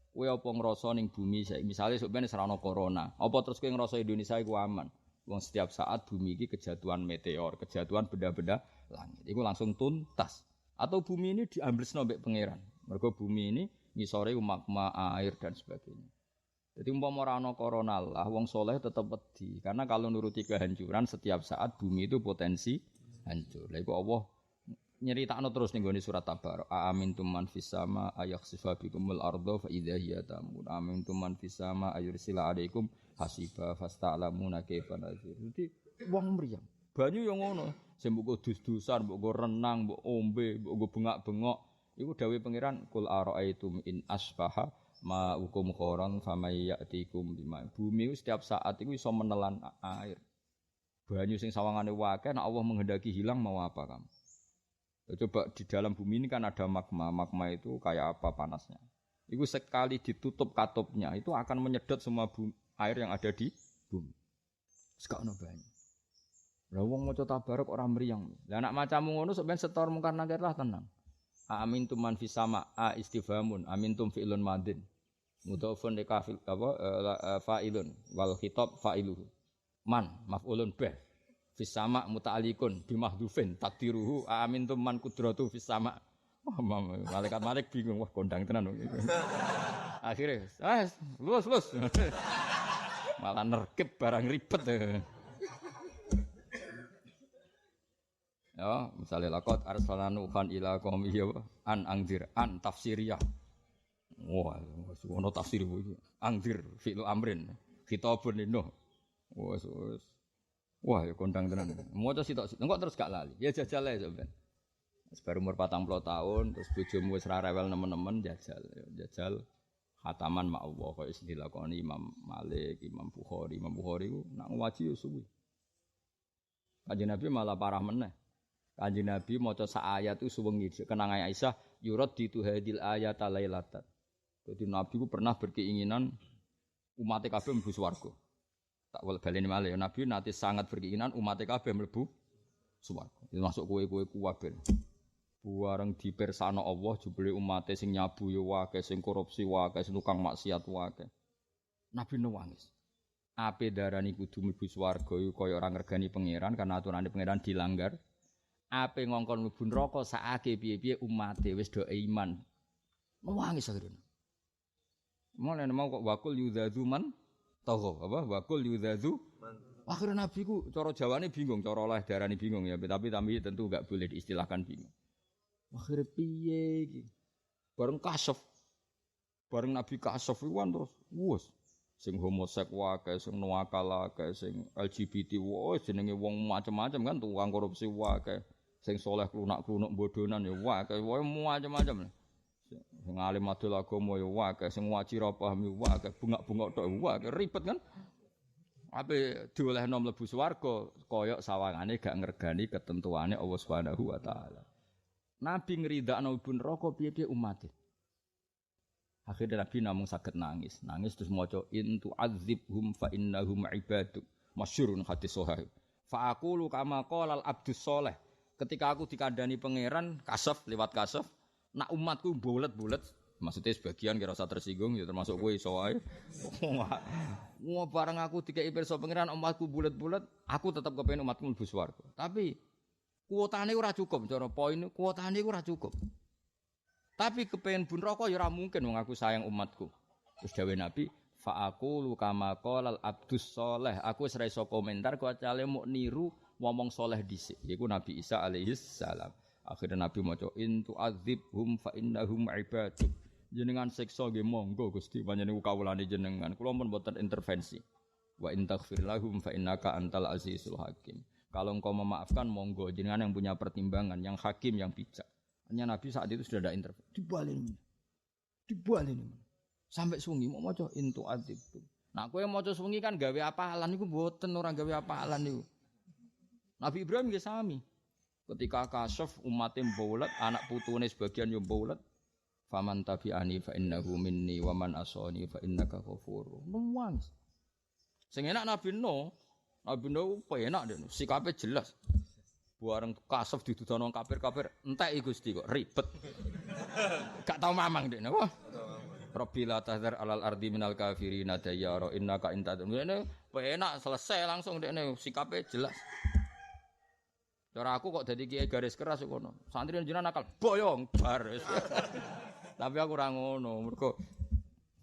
Kowe apa ngrasa ning bumi saiki misale sok ben ora ana corona. Apa terus kowe ngrasa Indonesia iku aman? Wong setiap saat bumi iki kejatuhan meteor, kejatuhan benda-benda langit. Iku langsung tuntas. Atau bumi ini diamblesno mbek pangeran. Mergo bumi ini ngisore magma, air dan sebagainya. Jadi umpama ora ana corona lah wong soleh tetep wedi karena kalau nuruti kehancuran setiap saat bumi itu potensi hancur. Lha iku Allah nyeritakno terus ning gone surat Tabarak. Amintum man fis sama ayakhsifa bikumul ardo fa idza hiya tamur. Amintum man fis sama ayursila alaikum hasiba fasta'lamuna kaifa nazir. Dadi wong mriyang. Banyu yo ngono. Sing mbok dus-dusan, mbok renang, mbok ombe, mbok bengak-bengok. Iku dawuh pangeran kul ara'aitum in asbaha ma hukum khoron famay ya'tikum bima. Bumi setiap saat itu iso menelan air. Banyu sing sawangane wakeh nek Allah menghendaki hilang mau apa kamu? Coba di dalam bumi ini kan ada magma. Magma itu kayak apa panasnya? Itu sekali ditutup katupnya itu akan menyedot semua air yang ada di bumi. Sekakno banyu. Lah wong maca Tabarak ora mriyang. Lah nek macamu ngono sok ben setor mungkar nakir lah tenang. Amintum man fis sama istifhamun amintum fi'lun madin mudhafun li kafil fa'ilun wal khitab fa'iluhu man maf'ulun bih fis sama muta'alliqun bi mahdhufin takdiruhu amintum man qudratu fis sama. Malaikat bingung wah kondang tenan. Akhirnya lulus malah nerkep barang ribet. Ya, misalnya laqad arsalna nuhan ila qaumihi an angdir an tafsiriyah. Wah, ono tafsir iki. Angdir fi'lu amrin. Khitabun linuh. Wah, ya kondang tenan. Maca sitok engko terus gak lali. Ya jajal ae sampean. Baru umur 40 tahun terus bojomu wis ra rewel nemen-nemen jajal. Ya, jajal khataman mak Allah kaya sing dilakoni Imam Malik, Imam Bukhari. Imam Bukhari ku nak ngaji ya suwi. Kanjeng Nabi malah parah meneh. Kanjeng Nabi maca sak ayat itu suwengi kenang Aisyah yurad ditu hadil ayata lailatan. Jadi Nabi ku pernah berkeinginan umat kabeh mlebu swarga. Tak baleni malih Nabi nanti sangat berkeinginan umat kabeh mlebu swarga. Itu masuk kowe-kowe kuwabe. Buareng dipersana Allah jebule umate sing nyabu ya wae, sing korupsi wae, sing tukang maksiat wae. Nabi nangis. Ape darani kudu mlebu swarga iku kaya ora ngergani pangeran karena aturane pangeran dilanggar. Ape ngongkon mlebu neraka sakake piye-piye umate wis do iman. Nangis akhirnya. Mulane mau kok wakul yudzadzu man tagha apa wakul yudzadzu man. Akhirnya Nabi ku cara Jawane bingung, cara oleh darani bingung ya, tapi tentu enggak boleh diistilahkan bingung. Akhirnya piye iki? Bareng kasef. Bareng Nabi kasef iwan terus wus sing homosek wae, sing nuakal wae, sing LGBT wae, jenenge wong macam-macam kan tukang korupsi wae. Sing soleh klunak-klunuk bodonan ya wae macam-macam. Sing alim adol agama ya wae, sing ngaji ra paham ya wae, bungak-bungak tok wae, ribet kan. Ape diolehno mlebu swarga kaya sawangane gak ngergani ketentuane Allah Subhanahu wa taala. Nabi ngridakno ibu neraka piye-piye umate. Akhirnya Nabi namung saged nangis terus maca in tu'adzibhum fa innahum ibaduk. Masyhurun hadis sahih. Fa aqulu kama qala al-abdus sholih. Ketika aku dikandani pangeran kasaf lewat kasaf, nak umatku bulet-bulet, maksudnya sebagian kira usah tersinggung ya termasuk kowe iso wae. Wah bareng aku dikei pirsa pangeran umatku bulet-bulet, aku tetap kepengin umatku mlebu swarga. Tapi kuotane ora cukup, cara poin kuotane ora cukup. Tapi kepengin bun neraka ya ora mungkin wong aku sayang umatku. Terus dawuh Nabi, fa aqulu kama qala al-abdus sholih. Aku wis ra iso komentar kecuali muk niru ngomong soleh dhisik yaiku Nabi Isa alaihi salam. Akhirnya Nabi maca in tu'adzibhum fa innahum ibaduk. Jenengan siksa nggih monggo Gusti panjenengan kawulane jenengan. Kula pun mboten intervensi. Wa in taghfir lahum fa innaka antal azizul hakim. Kalau engkau memaafkan monggo jenengan yang punya pertimbangan, yang hakim, yang bijak. Hanya Nabi saat itu sudah ada intervensi. Dibaleni. Sampai sungi mau maca in tu'adzibhum. Nah kowe maca sungi kan gawe apalan niku mboten ora gawe apalan niku. Nabi Ibrahim nggih sami. Ketika kasaf umatnya mbaulat, anak putune sebagian yo mbaulat. Faman tabi'ani fa innahu minni wa man asani fa innaka ghafurur. Nuwang. Sing enak Nabi Nuh penak dene, sikape jelas. Bareng kasaf didudono kafir-kafir, entek Gusti kok ribet. Gak tau mamang dene. Wah. Rabbi la tahzar alal ardi minal kafirin dayyara innaka intadun. Dene penak selesai langsung dene sikape jelas. Cara aku kok dadi kiai garis keras ngono. Santri jenengan nakal boyong baris. Tapi aku ora ngono. Mergo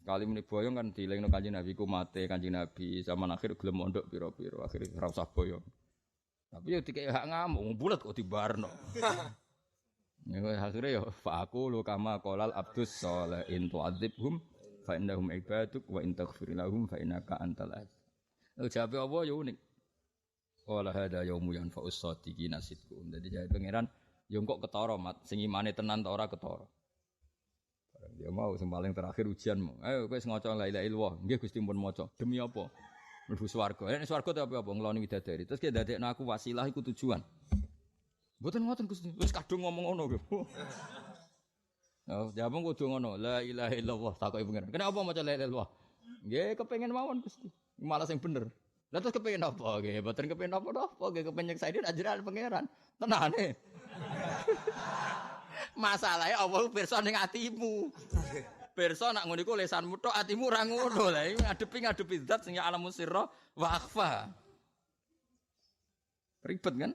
kali muni boyong kan dielingno Kanjeng Nabi ku mate Kanjeng Nabi zaman akhir gelem mondok pira-pira akhir ora usah boyong. Tapi yo dikek hak ngamuk bulet kok dibarno. Ya akhire yo fa aku lu kama qalal abdus sholih in tu'adzibhum fa innahum ibaduk wa in taghfir lahum fa innaka antal aziz. Jawabe apa yo unik. Wala hada yaumu yanfa'us shadiqina sidqun. Dadi jae pangeran yo kok ketara mat sing imane tenan ta ora ketara. Bareng dia mau sing paling terakhir ujianmu. Ayo kowe ngaca la ilaha illallah. Nggih Gusti pun maca. Demi apa? Mlebu swarga. Nek swarga ta apa ngloni widadari. Terus ki ndadekno aku wasilah iku tujuan. Mboten ngoten Gusti. Wis kadung ngomong ngono lho. Oh, jawab kudu ngono. La ilaha illallah takoki pangeran. Kenapa maca la ilaha illallah? Nggih kepengin mawon Gusti. Malah sing bener. Lah terus kepengin apa? Nggih, mboten kepengin apa-apa, nggih kepengin nyeksaine ajaran pangeran. Tenane. Masalahe Allah pirsa ning atimu. Pirsa nak ngono iku lesanmu tok atimu ora ngono. Lah iki ngadepi zat sing alamus sirra wa akhfa. Ribet kan?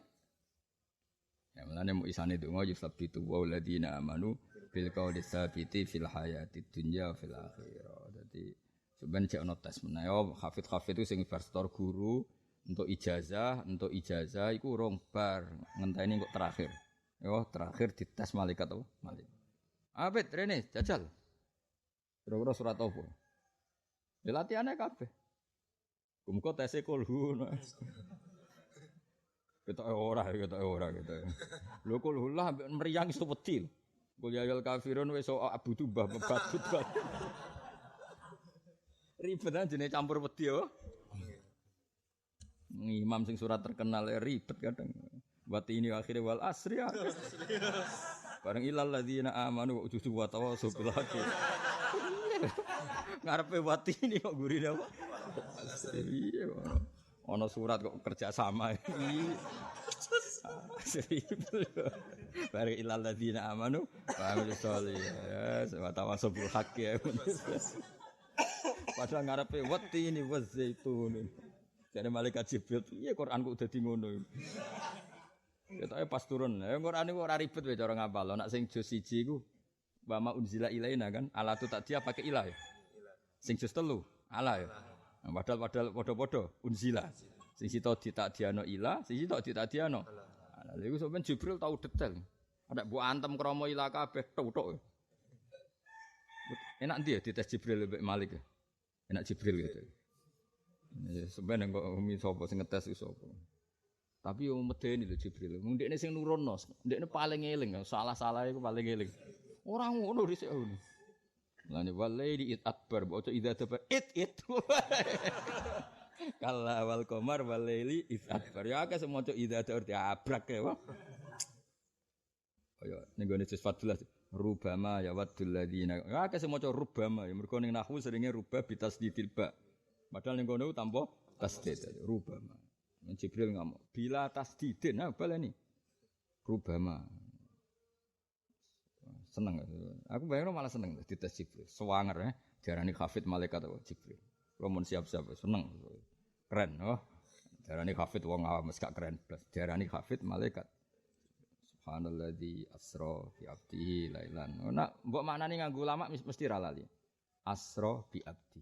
Ya mulane mu isane donga yusabbitu wa alladziina amanu bil qawli tsabiti fil hayatid dunya fil akhirah. Dadi sebenarnya cek ono tes menawa hafid itu sing investor guru Untuk ijazah iku urung bar, ngenteni kok terakhir. Yo terakhir dites malaikat apa? Malaikat. Abet rene jajal. Kira-kira surat apa? Ya latihane kabeh. Kumko tese kulhu. Kita ora gitu. Lho kulhu lah ambek mriyang iso wedi. Kul ya ayyuhal kafirun wis abu tubah batut. Ribet aja jenenge campur wedi yo. Imam sing surat terkenal ribet kadang. Wati ini akhirnya wal asri. Bareng ilal ladzina amanu wa ujudu wa tawassaw bil haqqi. Ngarepe wati ini kok gurine apa? Iya. Ono surat kok kerja sama. Bareng ilal ladzina amanu wa amilus sholihat wa tawassaw bil haqqi. Padahal ngarepe wati ini wazaitun. Jare malaikat Jibril, iya Quran kok dadi ngono. Ketoke pas turun, Quran iku ora ribet wae cara ngapal. Nek sing juz 1 iku wa ma unzila ilaina kan, alatu tak dia pakai ilah ya. Sing juz 3 ala ya. Nah, padahal padha-padha unzila. Sing sito ditadiano ilah, sing sito ditadiano. Lah iku sampeyan Jibril tahu detail. Ada mbok antem krama ilah kabeh tok. Enak ndi ya dites Jibril mbek Malik. Enak Jibril gitu. Sebenarnya kok umi sapa sing ngetes iku sapa. Tapi yo medeni lho Jibril. Mung ndekne sing nurunno, ndekne paling eling, salah-salah iku paling eling. Ora ngono dhisik ngono. Lane walaili it akbar, bocah idza taba it. Kala wal qamar walaili it akbar. Ya akeh semoco idza arti abrak ya. Kaya ning gone juz 14 rubama ya waddul ladzina. Ya akeh semoco rubama ya mergo ning nahwu seringe rubah bitasdidil ba. Padahal ning kono tanpa tasdid rubama. Jibril ngamuk bila tasdidin nah baleni rubama. Seneng aku bayangno malah seneng dites Jibril. Sewanger ya diarani hafid malaikat apa Jibril. Romun siap-siap seneng. Keren oh. Diarani hafid wong awam mesti gak keren blas. Diarani hafid malaikat. Subhanalladzi asra bi abdihi lailan. Nek mbok maknani nganggo ulama mesti ra lali. Asra bi abdi.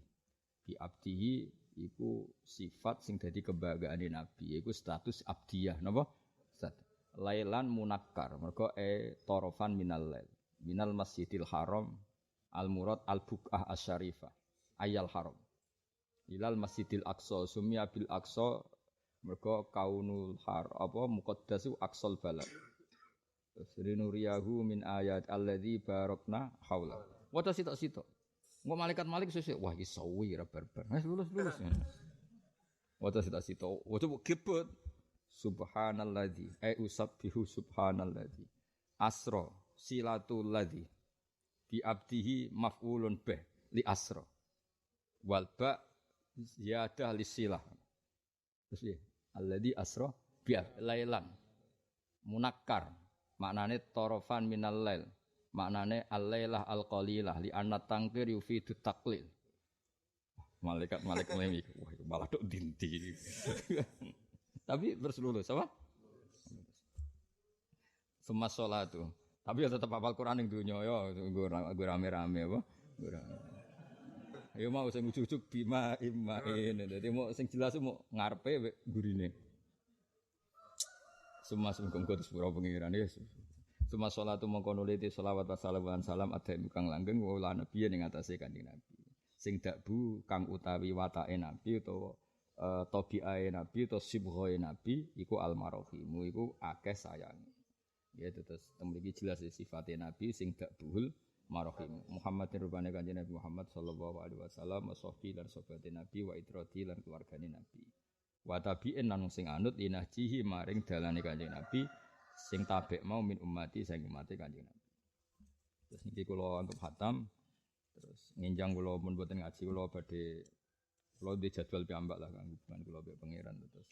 Bi abdihi iku sifat sing dadi kebanggaane Nabi, iku status abdiyah napa? Lailan munakkar, mergo tarafan minal lail. Minal Masjidil Haram al murad al buqah asyarifah. Ayal haram. Ilal Masjidil Aqsa sumya bil Aqsa mergo kaunul har apa muqaddasu aqsal balad. Tasrinuriyahu min ayat alladzi barakna haula. Waca sitok-sitok. Engko malaikat Malik sesuk wah iki sawi ra barbar. Wis lulus. Waca sitok-sitok. Waca gebet. Subhanalladzi usabbihu subhanalladzi asra silatul ladzi bi abdihi maf'ulun bih li asra wal ba ziyadah li silah. Terus ya alladzi asra bi lailan munakkar maknane tarafan minal lail. Maknane al-lailah al-qalilah li anna tangkir yufidu taqlil. Malaikat mlemi. Wah, malah tok dinti. Tapi berselulus apa? Semas salatu. Tapi ya tetap hafal Quran ning donya ya, nggo rame-rame apa? Ayo mau sing ujug-ujug bima imain. Dadi mau sing jelas mau ngarepe gurine. Semas muga-muga sepuro pengiran ya. Suma sholatu mongko nuliti sholawat wa salam ada kang langgeng wa nabi ning atase Kanjeng Nabi. Sing dakbu kang utawi watake Nabi utawa tabiae Nabi utawa sibghae Nabi iku almarhamu iku akeh sayange. Ya terus mriki jelas sifate Nabi sing dakbuhul marhum. Muhammadin rubane Kanjeng Nabi Muhammad sallallahu alaihi wasallam washabi lan sahabate Nabi wa itrati lan keluargane Nabi. Wa tabi'in lan sing anut linahjihi maring dalane Kanjeng Nabi. Sing tabek mau min ummati sing umate Kanjeng Nabi. Terus niki kula anggap khatam. Terus nginjang kula mun mboten ngaji kula badhe kula di jadwal piyambak lah kang hubungan kula mbek pangeran terus.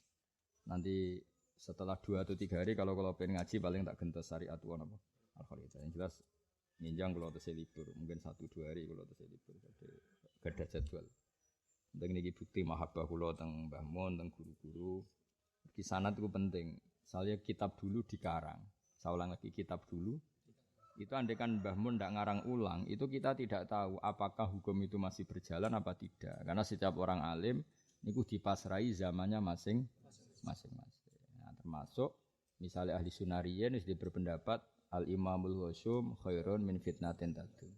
Nanti setelah 2 atau 3 hari kalau pengen ngaji paling tak gentos syariat apa Al-Kharidah. Yang jelas nginjang kula tesih libur, mungkin 1-2 hari kula tesih libur badhe gadah jadwal. Penting niki bukti mahabbah kula teng Mbah Mun, teng guru-guru. Kisanat itu penting. Saya kitab dulu dikarang. Saya ulang lagi kitab dulu. Itu andaikan Mbah Mun ndak ngarang ulang, itu kita tidak tahu apakah hukum itu masih berjalan apa tidak. Karena setiap orang alim niku dipasrai zamannya masing-masing. Nah, termasuk misalnya ahli sunariyin wis berpendapat al-imamul husum khairun min fitnatin tadu.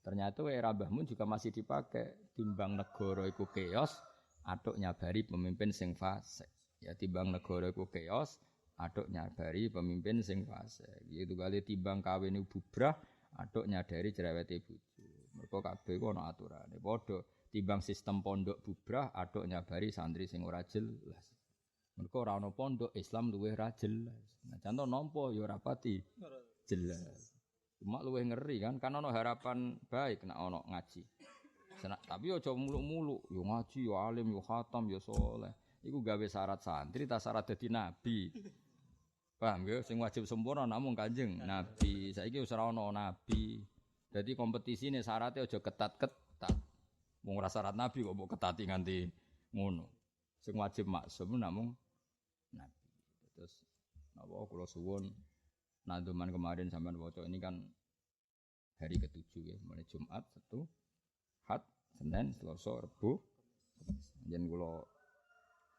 Ternyata era Mbah Mun juga masih dipakai timbang negara iku keos, atuk nyabari pemimpin sing fasik. Ya timbang negara iku keos, atuk nyabari pemimpin sing fasik. Gitu kali timbang kawin bubrah, atuk nyadari cerewete bojo. Mergo kabeh ku ana aturane. Padha timbang sistem pondok bubrah, atuk nyabari santri sing ora jelas. Mergo ora ana pondok Islam luwih ra jelas. Nah, contoh nampa ya ora pati jelas. Cuma luwih ngeri kan ana harapan baik nek ana ngaji. Tapi aja muluk-muluk, yo ngaji, yo alim, yo khatam, yo saleh. Iku gawe syarat santri ta syarat dadi nabi. Paham ya? Sing wajib sempurna namung Kanjeng Nabi. Saiki wis ora ana nabi. Dadi kompetisine syaratnya aja ketat-ketat. Wong ora syarat nabi kok mbok ketati nganti ngono. Sing wajib maksum namung nabi. Terus napa kula suwun nanduman kemarin sampean waca ini kan hari ke-7 ya, mulai Jumat, Sabtu, Ahad, Senin, Selasa, Rabu. Yen kula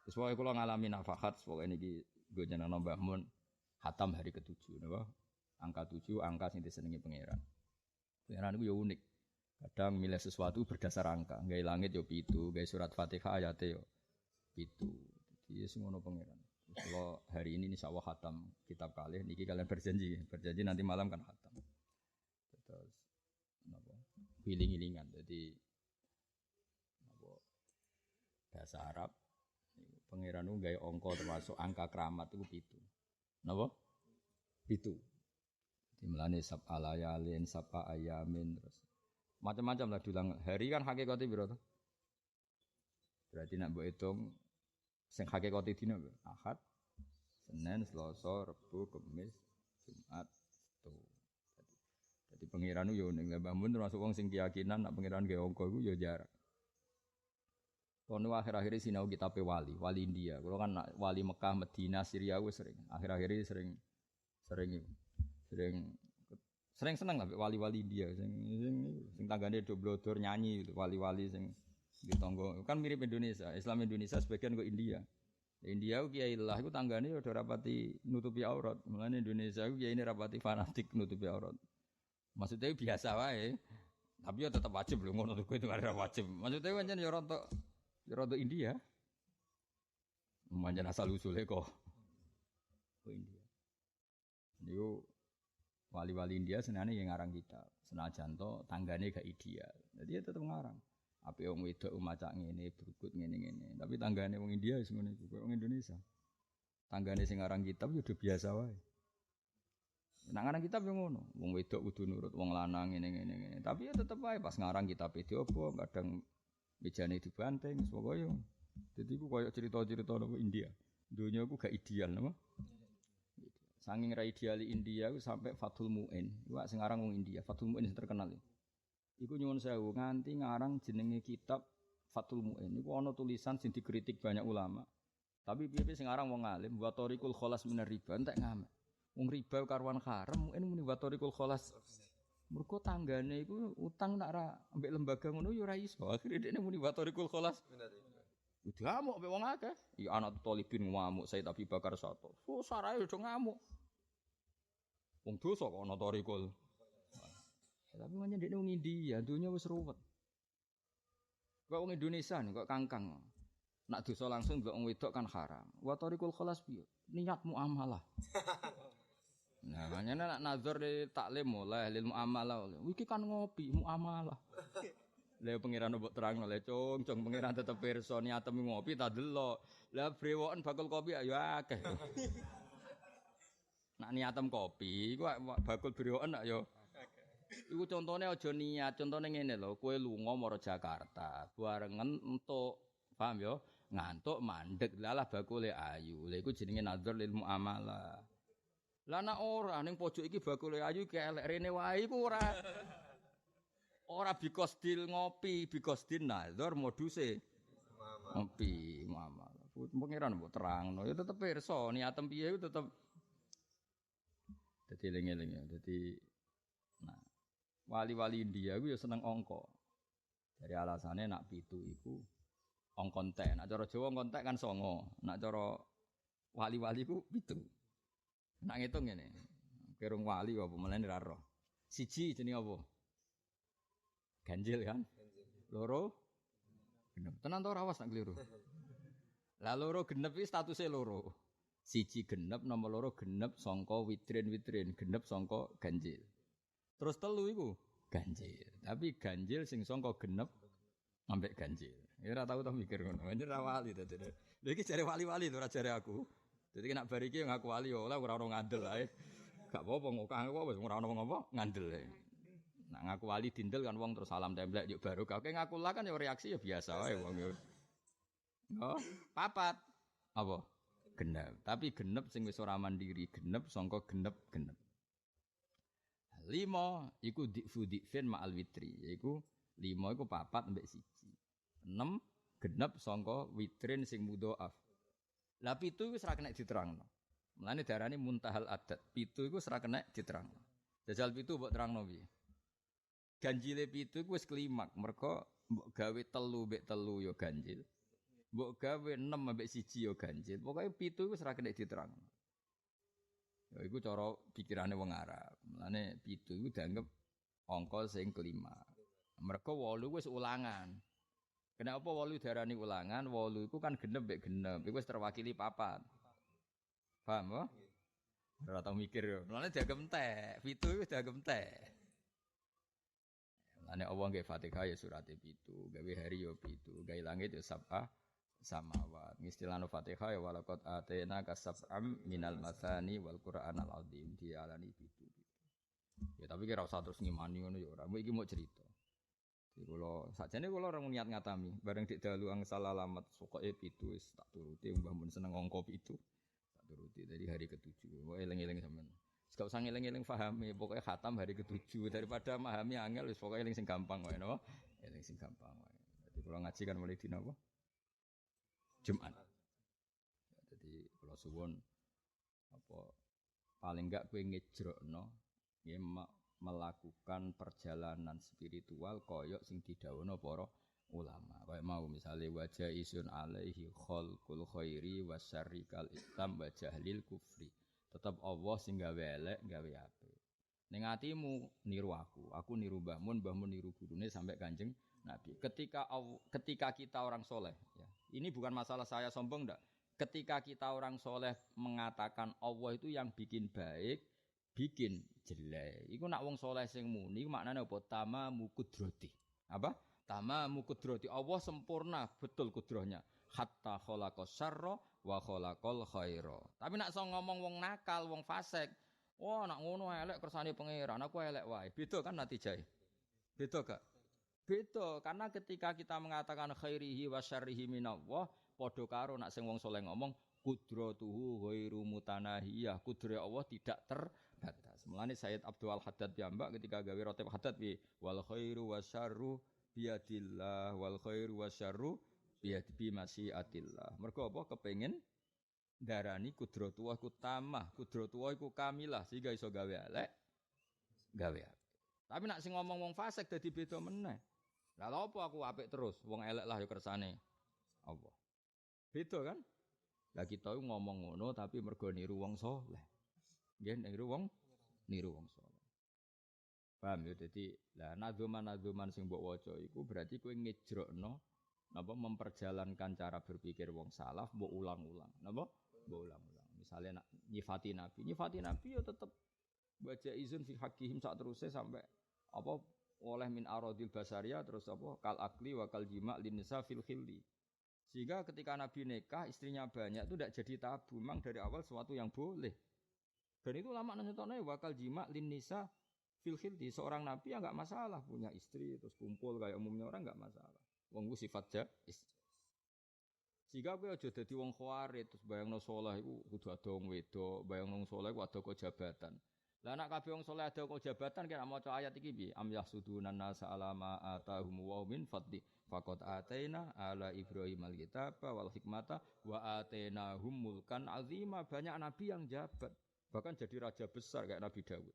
wis wae kula ngalami nafahat pokoke niki nggo jenengan Mbah Mun khatam hari ke-7 napa? Angka 7 angka sing disenengi pangeran. Pangeran iku ya unik. Kadang milih sesuatu berdasar angka. Gawe langit ya 7, gawe surat Fatihah ayate ya 7. Jadi semono pangeran. Kalau hari ini insyaallah khatam kitab kalih niki kalian berjanji nanti malam kan khatam. Terus napa? Wiling-wilingan. Jadi napa? Bahasa Arab pangeran ku gawe angka termasuk angka keramat itu 7. Napa? 7. Dimulane sab'a layalin, sab'a ayamin terus macam-macam lah diulang. Hari kan hakikate piro to? Berarti nek mbok hitung sing hakikate dina Ahad, Senin, Selasa, Rabu, Kamis, Jumat, Sabtu. Jadi pangeran yo ning Mbah Mun termasuk wong sing keyakinan nek pangeran gawe angka iku yo jarak. Kono akhir-akhir sinau kitab wali India. Kalau kan wali Mekah, Madinah, Syria wis sering. Akhir-akhir ini sering seneng lah wali-wali India sing tanggane do blodor nyanyi gitu, wali-wali sing di tangga. Kan mirip Indonesia, Islam Indonesia sebagian kok India. India ku kiai lah iku tanggane udah rapati nutupi aurat. Mulane Indonesia ku kiai ini rapati fanatik nutupi aurat. Maksudnya biasa wae. Tapi ya tetap wajib lho ngono kuwi itu ora wajib. Maksudnya pancen ya rada India. Pancen asal usule kok India. Niku wali-wali India senane yang ngarang kitab. Senajan to tanggane gak ideal. Jadi ya tetep ngarang. Ape wong wedok maca ngene, berikut ngene-ngene. Tapi tanggane wong India wis ngene iku, wong Indonesia. Tanggane sing ngarang kitab ya udah biasa wae. Nek ngarang kitab yo ngono, wong wedok kudu nurut wong lanang ngene-ngene. Tapi ya tetep wae pas ngarang kitab itu apa, kadang mejane dibanteng, pokoke yo. Dadi iku koyo cerita-cerita nang India. Dunia iku gak ideal napa? Saking ra ideal India ku sampai Fathul Mu'in. Iku sing ngarang wong India, Fathul Mu'in sing terkenal. Iku nyuwun sewu nganti ngarang jenenge kitab Fathul Mu'in. Iku ana tulisan sing dikritik banyak ulama. Tapi piye-piye sing ngarang wong alim, wa tariqul khalas minar riba entek ngamek. Wong riba karuan haram, Mu'in muni wa tariqul khalas. Mergo tanggane iku utang nak ra ambek lembaga ngono ya ora iso. Akhire dekne muni wa tariqul khalas. Bener. Udah ngamuk ambek wong akeh. Ya anak Thalibin ngamuk Said Abi Bakar Sato. Oh sarae udah ngamuk. Wong dosa kok ana tariqul. Tapi manjen dekne wong India, dunya wis ruwet. Kok wong Indonesia nih, kok kangkang. Nak dosa langsung ndelok wong wedok kan haram. Wa tariqul khalas piye? Niat muamalah. Nah, makanya nak nazar di taklim mulai lil muamalah. Iki kan ngopi muamalah. Lah pangeran mbok terangno le cung pangeran tetep pirsa niatem ngopi ta delok. Lah brewoken bakul kopi ya akeh. Nak niatem kopi iku bakul brewoken nak ya iku contone aja niat, contone ngene lho, kowe lunga mara Jakarta, barengen entuk, paham ya? Ngantuk mandeg, lalah bakule ayu. Lha iku jenenge nadzar lil muamalah. Lah nek ora ning pojok iki bakule ayu ki elek rene wae iku ora bikos deal ngopi, bikos deal nadzar moduse ngopi, muamalah. Pengiran mbok terangno, ya tetep pirsa, niatem piye iku tetep dadi eling-eling ya. Dadi nah wali-wali India iku ya seneng angka. Dari alasannya nak pitu iku angka entek. Nak cara Jawa angka entek kan 9. Nak cara Wali-wali ku 7. Nak ngitung ngene. Kerung wali apa menene ra roh. Siji jenenge apa? Ganjil kan? Loro genep. Tenan to ora awas nak keliru. Lah loro genep iki statuse loro. Siji genep, nomor loro genep sangka witrin-witrin, genep sangka ganjil. Terus telu iku ganjil. Tapi ganjil sing sangka genep ambek ganjil. Ya ora tau mikir ngono. Anjir ra wali to. Lha iki jare wali-wali to ora jare aku. Dadi nek bar iki ngaku wali ora ono ngandel ae. Gak apa-apa ngokah apa wis ora ono ngapa ngandel ae. Nak ngaku wali dindel kan wong terus salam templek yuk baru kau ngaku lah kan ya reaksi ya biasa wae wong yo. Oh, papat. Apa? Genep. Tapi genep sing wis ora mandiri, genep sangka genep-genep. 5 iku dikfudikfin ma'al witri, yaiku 5 iku papat mbek 1. 6 genep sangka witrin sing mudhaaf. Lah 7 wis ora kena diterangno. Mulane darane muntahal adat. 7 iku wis ora kena diterangno. Jajal 7 mbok terangno piye? Ganjile 7 iku wis klimak, mergo mbok gawe 3 mbek 3 ya ganjil. Mbok gawe 6 mbek 1 ya ganjil. Pokoke 7 wis ora kena diterangno. Ya iku cara pikirane wong Arab. Mulane 7 iku dianggep angka sing kelima. Mergo 8 wis ulangan. Kenapa 8 diarani ulangan? 8 iku kan genep mbek genep. Iku wis terwakili papat. Paham apa? Ora tau mikir yo. Mulane dianggep entek. 7 iku dianggep entek. Mulane Allah nggih Fatihah ya surat 7, gawe hari ya 7, gawe langit ya sab'ah samawat. Istilahna Fatihah ya walaqad atena kasab'am minal matsani wal Qur'anal azim dialani 7. Ya tapi kira usah terus ngimani ngono ya ora. Iki mau cerita. Jadi kula sakjane kula ora niat ngatami, bareng dik dalu angsal alamat pokoke 7 wis tak turuti mbah mun seneng angka 7. Tak turuti dari hari ke-7. Wae eling-eling sampean. Gak usah ngeling-eling pahami, pokoknya khatam hari ke-7 daripada memahami angel wis pokoknya eling sing gampang wae napa? Eling sing gampang wae. Dadi kula ngaji kan mulai dina apa? Jumat. Jadi kula suwun apa paling enggak kowe ngejrokno nggih melakukan perjalanan spiritual koyok sing didhawuhna para ulama. Kayak mau misale wajah isun alaihi khalqul khairi wasyarri kal islam wa jahlil kufri. Tetap Allah sing gawe elek, gawe apik. Ning atimu niru aku niru Mbah Mun niru gurune sampai Kanjeng Nabi. Ketika kita orang soleh, ya. Ini bukan masalah saya sombong ndak. Ketika kita orang soleh mengatakan Allah itu yang bikin baik, bikin jelek. Iku nak wong soleh sing muni maknane apa? Tamamu kudrati. Apa? Tamamu kudrati. Allah sempurna betul kudrahnya. Hatta khalaqas syarra wa khalaqal khaira. Tapi nak so ngomong wong nakal, wong fasik, wah nak ngono elek kersane pangeran, aku elek wae. Beda kan natijae. Beda gak? Beda, karena ketika kita mengatakan khairihi wa syarrihi minallah, padha karo nak sing wong saleh ngomong qudratuhu ghairu mutanahiyah, kudrat Allah tidak terbatas. Mulane Sayyid Abdul Haddad piyambak ketika gawe rotib haddad piye? Wal khairu wasyarru biyadillah wal khairu wasyarru biyadi masyiatillah. Mergo apa? Kepengin darani kudratuh iku tamah, kudratuh iku kamilah sehingga iso gawe elek, gawe apik. Tapi nak sing ngomong wong fasik dadi beda meneh. Lah lha apa aku apik terus? Wong elek lah ya kersane Allah. Beda kan? Lah kita ngomong ngono tapi mergo niru wong saleh. Nggih niru wong saleh. Paham ya? Dadi lah nadzuman sing mbok waca iku berarti kowe ngejrokno napa memperjalankan cara berpikir wong salaf mbok ulang-ulang. Napa? Mbok ulang-ulang. Misale nak nyifati nabi ya tetep baca izin fi hakihim sak terusé sampai apa oleh min aradil basariyah terus apa kal akli wa kal jima' lin nisa fil khilli. Sehingga ketika Nabi nikah istrinya banyak itu tidak jadi tabu, memang dari awal sesuatu yang boleh. Dan itu lama nontonnya wakal jima' lin nisa fil khilli. Seorang Nabi ya enggak masalah punya istri terus kumpul kayak umumnya orang enggak masalah. Wong ku sifat jais. Sehingga kowe aja dadi wong khawarit terus bayangno saleh iku kudu ada wong wedok, bayangno wong saleh iku ada kok jabatan. Lah nek kabeh wong saleh ada kok jabatan kira maca ayat iki piye? Am yahsudunan nasa alama atahum wa min fadli faqad ataina ala ibrahim alkitaba wal hikmata wa atainahum mulkan azima. Banyak nabi yang jabat, bahkan jadi raja besar kayak Nabi Daud.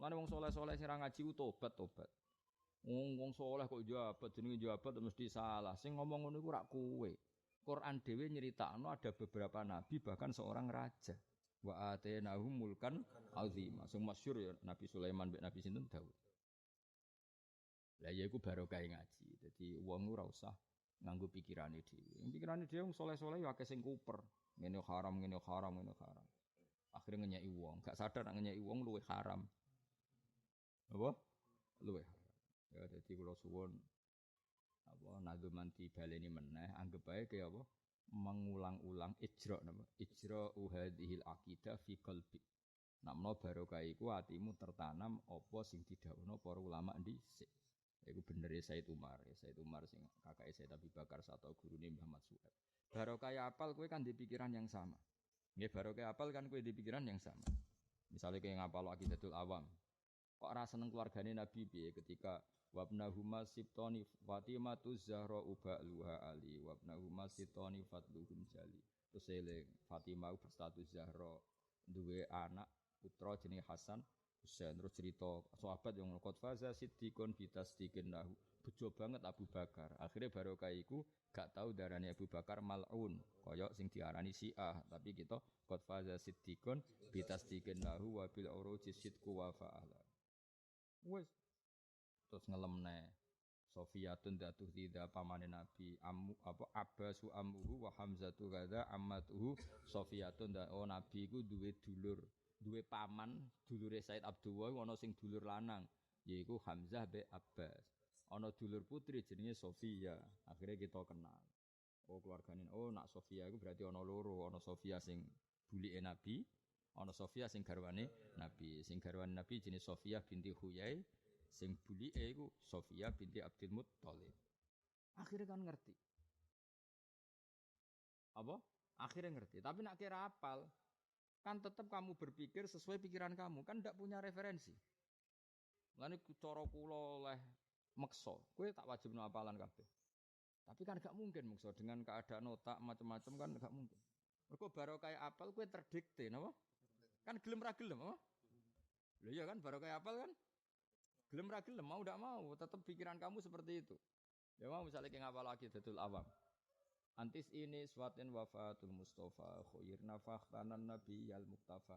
Lan wong saleh-saleh sing ra ngaji tobat. Wong saleh kok jabat jenenge jabat mesti salah. Sing ngomong ngono iku rak kowe. Quran dhewe nyeritakno ada beberapa nabi bahkan seorang raja. Wa atainahum mulkan azima. Sing masyhur ya Nabi Sulaiman mbek Nabi sinten Daud. Lah ya iku barokah ngaji. Dadi wong ora usah nganggo pikirane dhewe. Pikirane dhewe wong saleh-saleh ya akeh sing kuper. Ngene haram, ngene haram, ngene haram. Akhirnya ngenyai wong, gak sadar nek ngenyai wong luwih haram. Apa? Luwih haram. Ya dadi kula suwun apa nadzumanti baleni meneh anggap bae kaya apa? Mengulang-ulang ijra napa? Ijra hadhil aqidah fi qalbi. Namno barokah iku atimu tertanam apa sing didhawuhna para ulama dhisik. Iku bener ya Said Umar sing kakake Said Abi Bakar atau gurune Muhammad Suhaib. Barokah apal kowe kan di pikiran yang sama. Nggih barokah apal kan kowe di pikiran yang sama. Misalnya kayak ngapal Aqidatul Awam. Kok ora seneng keluargane Nabi piye ketika wabnahuma sibtoni Fatimatu Zahra ubaluha ali wabnahuma sibtoni fatluhum jali. Terus eling Fatimah berstatus Zahra duwe anak putra jenenge Hasan Husain terus cerita sahabat yang qad faza siddiqun bitasdiqin lahu bejo banget Abu Bakar akhirnya barokah iku gak tahu darane Abu Bakar mal'un kaya sing diarani Syiah tapi kita qad faza siddiqun bitasdiqin lahu wa bil uruji sidqu wa fa'ala wis terus ngelemne Sofiyatun datuh tidak pamane Nabi apa Abbasu ammuhu wa Hamzatu gadza ammatuhu Sofiyatun oh Nabi iku duwe dulur duwe paman dulure Said Abdullah ana sing dulur lanang yaiku Hamzah be Abbas ana dulur putri jenenge Sofia akhirnya kita kenal oh keluargane oh nak Sofia iku berarti ana loro ana Sofia sing bulike Nabi ana Sofia sing garwane Nabi jenenge Sofia binti Huyai sing bulike iku Sofia binti Abdul Muttalib akhirnya kan ngerti apa akhirnya ngerti tapi nak kira apal kan tetap kamu berpikir sesuai pikiran kamu kan ndak punya referensi. Mulane cara kula oleh meksa, kowe tak wajib no apalan kabeh. Tapi kan gak mungkin meksa dengan keadaan otak macam-macam kan gak mungkin. Mergo barokah apal kowe terdikte napa? Kan gelem ra gelem apa? Lho iya kan barokah apal kan gelem ra gelem mau ndak mau tetap pikiran kamu seperti itu. Ya mau misalnya kayak ngapal lagi Datul Awam. Antis ini swatin wafatul Mustafa khairna fakhtanan Nabi al Muktafa.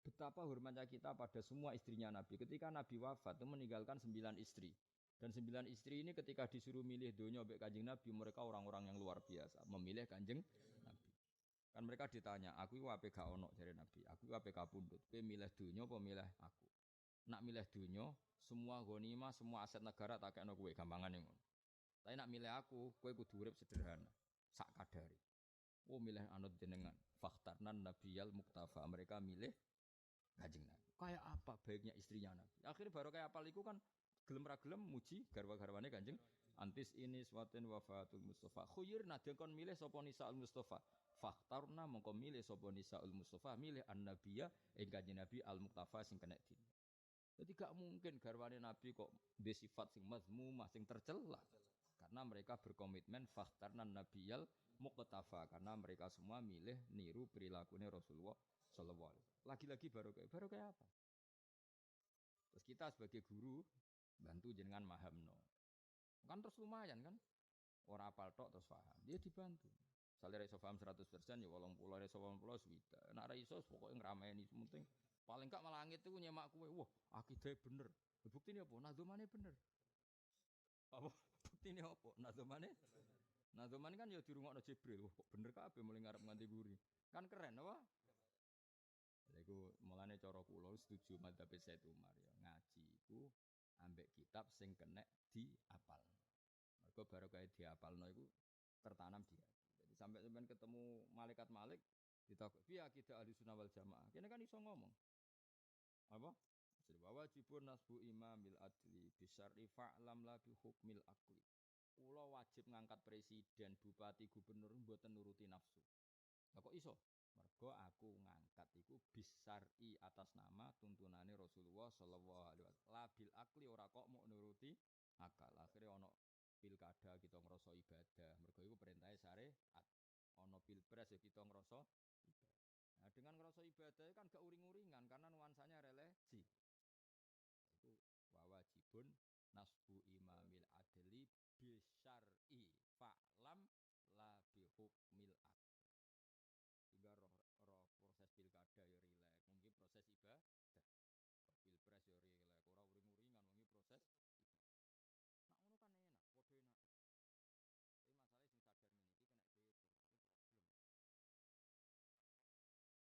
Betapa hormatnya kita pada semua istrinya Nabi. Ketika Nabi wafat itu meninggalkan 9 istri. Dan 9 istri ini ketika disuruh milih dunya mbek Kanjeng Nabi, mereka orang-orang yang luar biasa memilih Kanjeng Nabi. Kan mereka ditanya, aku iku ape gak ono jare Nabi. Aku ape kapundhut. Kowe milih dunya apa milih aku? Nak milih dunya, semua ghanimah, semua aset negara tak kekno kowe gampangane ngono. Tapi nak milih aku, kowe kudu urip sederhana. Sak kadari. Oh milih anut jenengan. Fakhtarnan Nabiyal Muktafa. Mereka milih Kanjeng Nabi. Kayak apa baiknya istrinya Nabi. Akhirnya baru kayak apal iku kan gelem ra gelem muji garwa-garwane Kanjeng. Antis ini swatin wafatul Mustafa. Khuyir nadhe kon milih sapa nisaul Mustafa. Fakhtarna mongko milih sapa nisaul Mustafa. Milih an-nabiyya ing Kanjeng Nabi al-Muktafa sing kena din. Jadi gak mungkin garwane Nabi kok ndek sifat sing mazmumah sing tercela. Karena mereka berkomitmen fakhtarnan nabiyal muqtafa karena mereka semua milih niru perilakunya Rasulullah sallallahu alaihi wasallam. Lagi-lagi baru kayak apa? Terus kita sebagai guru bantu jenengan mahamno. Kan terus lumayan kan? Ora apal tok terus paham. Dia dibantu. Saleh iso paham 100% ya 80 iso 80 swida. Nek ra iso pokoke ngrameni penting paling gak malah langit iku nyemak kowe. Wah, akidah bener. Buktine apa? Nazomane bener. Apa buktine apa? Nazomane kan ya dirungokno Jibril. Wah, kok bener kabeh mulai ngarep nganti guri. Kan keren apa? Lha iku mulane cara kula setuju madzhab Said Umar ya. Ngaji iku ambek kitab sing kena diapal. Mergo barokah diapalno iku tertanam di hati. Jadi sampai ketemu malaikat Malik ditakok, "Piye akidah Ahlussunnah wal Jamaah?" Kene kan iso ngomong. Apa? Wajibun nasbu imamil adli bisyarri fa'lam la bi hukmil aqli. Kula wajib ngangkat presiden, bupati, gubernur mboten nuruti nafsu. Lah kok iso? Mergo aku ngangkat iku bisyarri atas nama tuntunane Rasulullah sallallahu alaihi wasallam. La bil aqli ora kok mau nuruti akal. Akhire ana pilkada kita ngrasa ibadah. Mergo iku perintahe syariat. Ana pilpres ya kita ngrasa ibadah. Nah, dengan ngerasa ibadah kan gak uring-uringan karena nuansanya religi. Itu wajibun nasbu imamil adli bisyar'i fa'lam la bi proses ibadah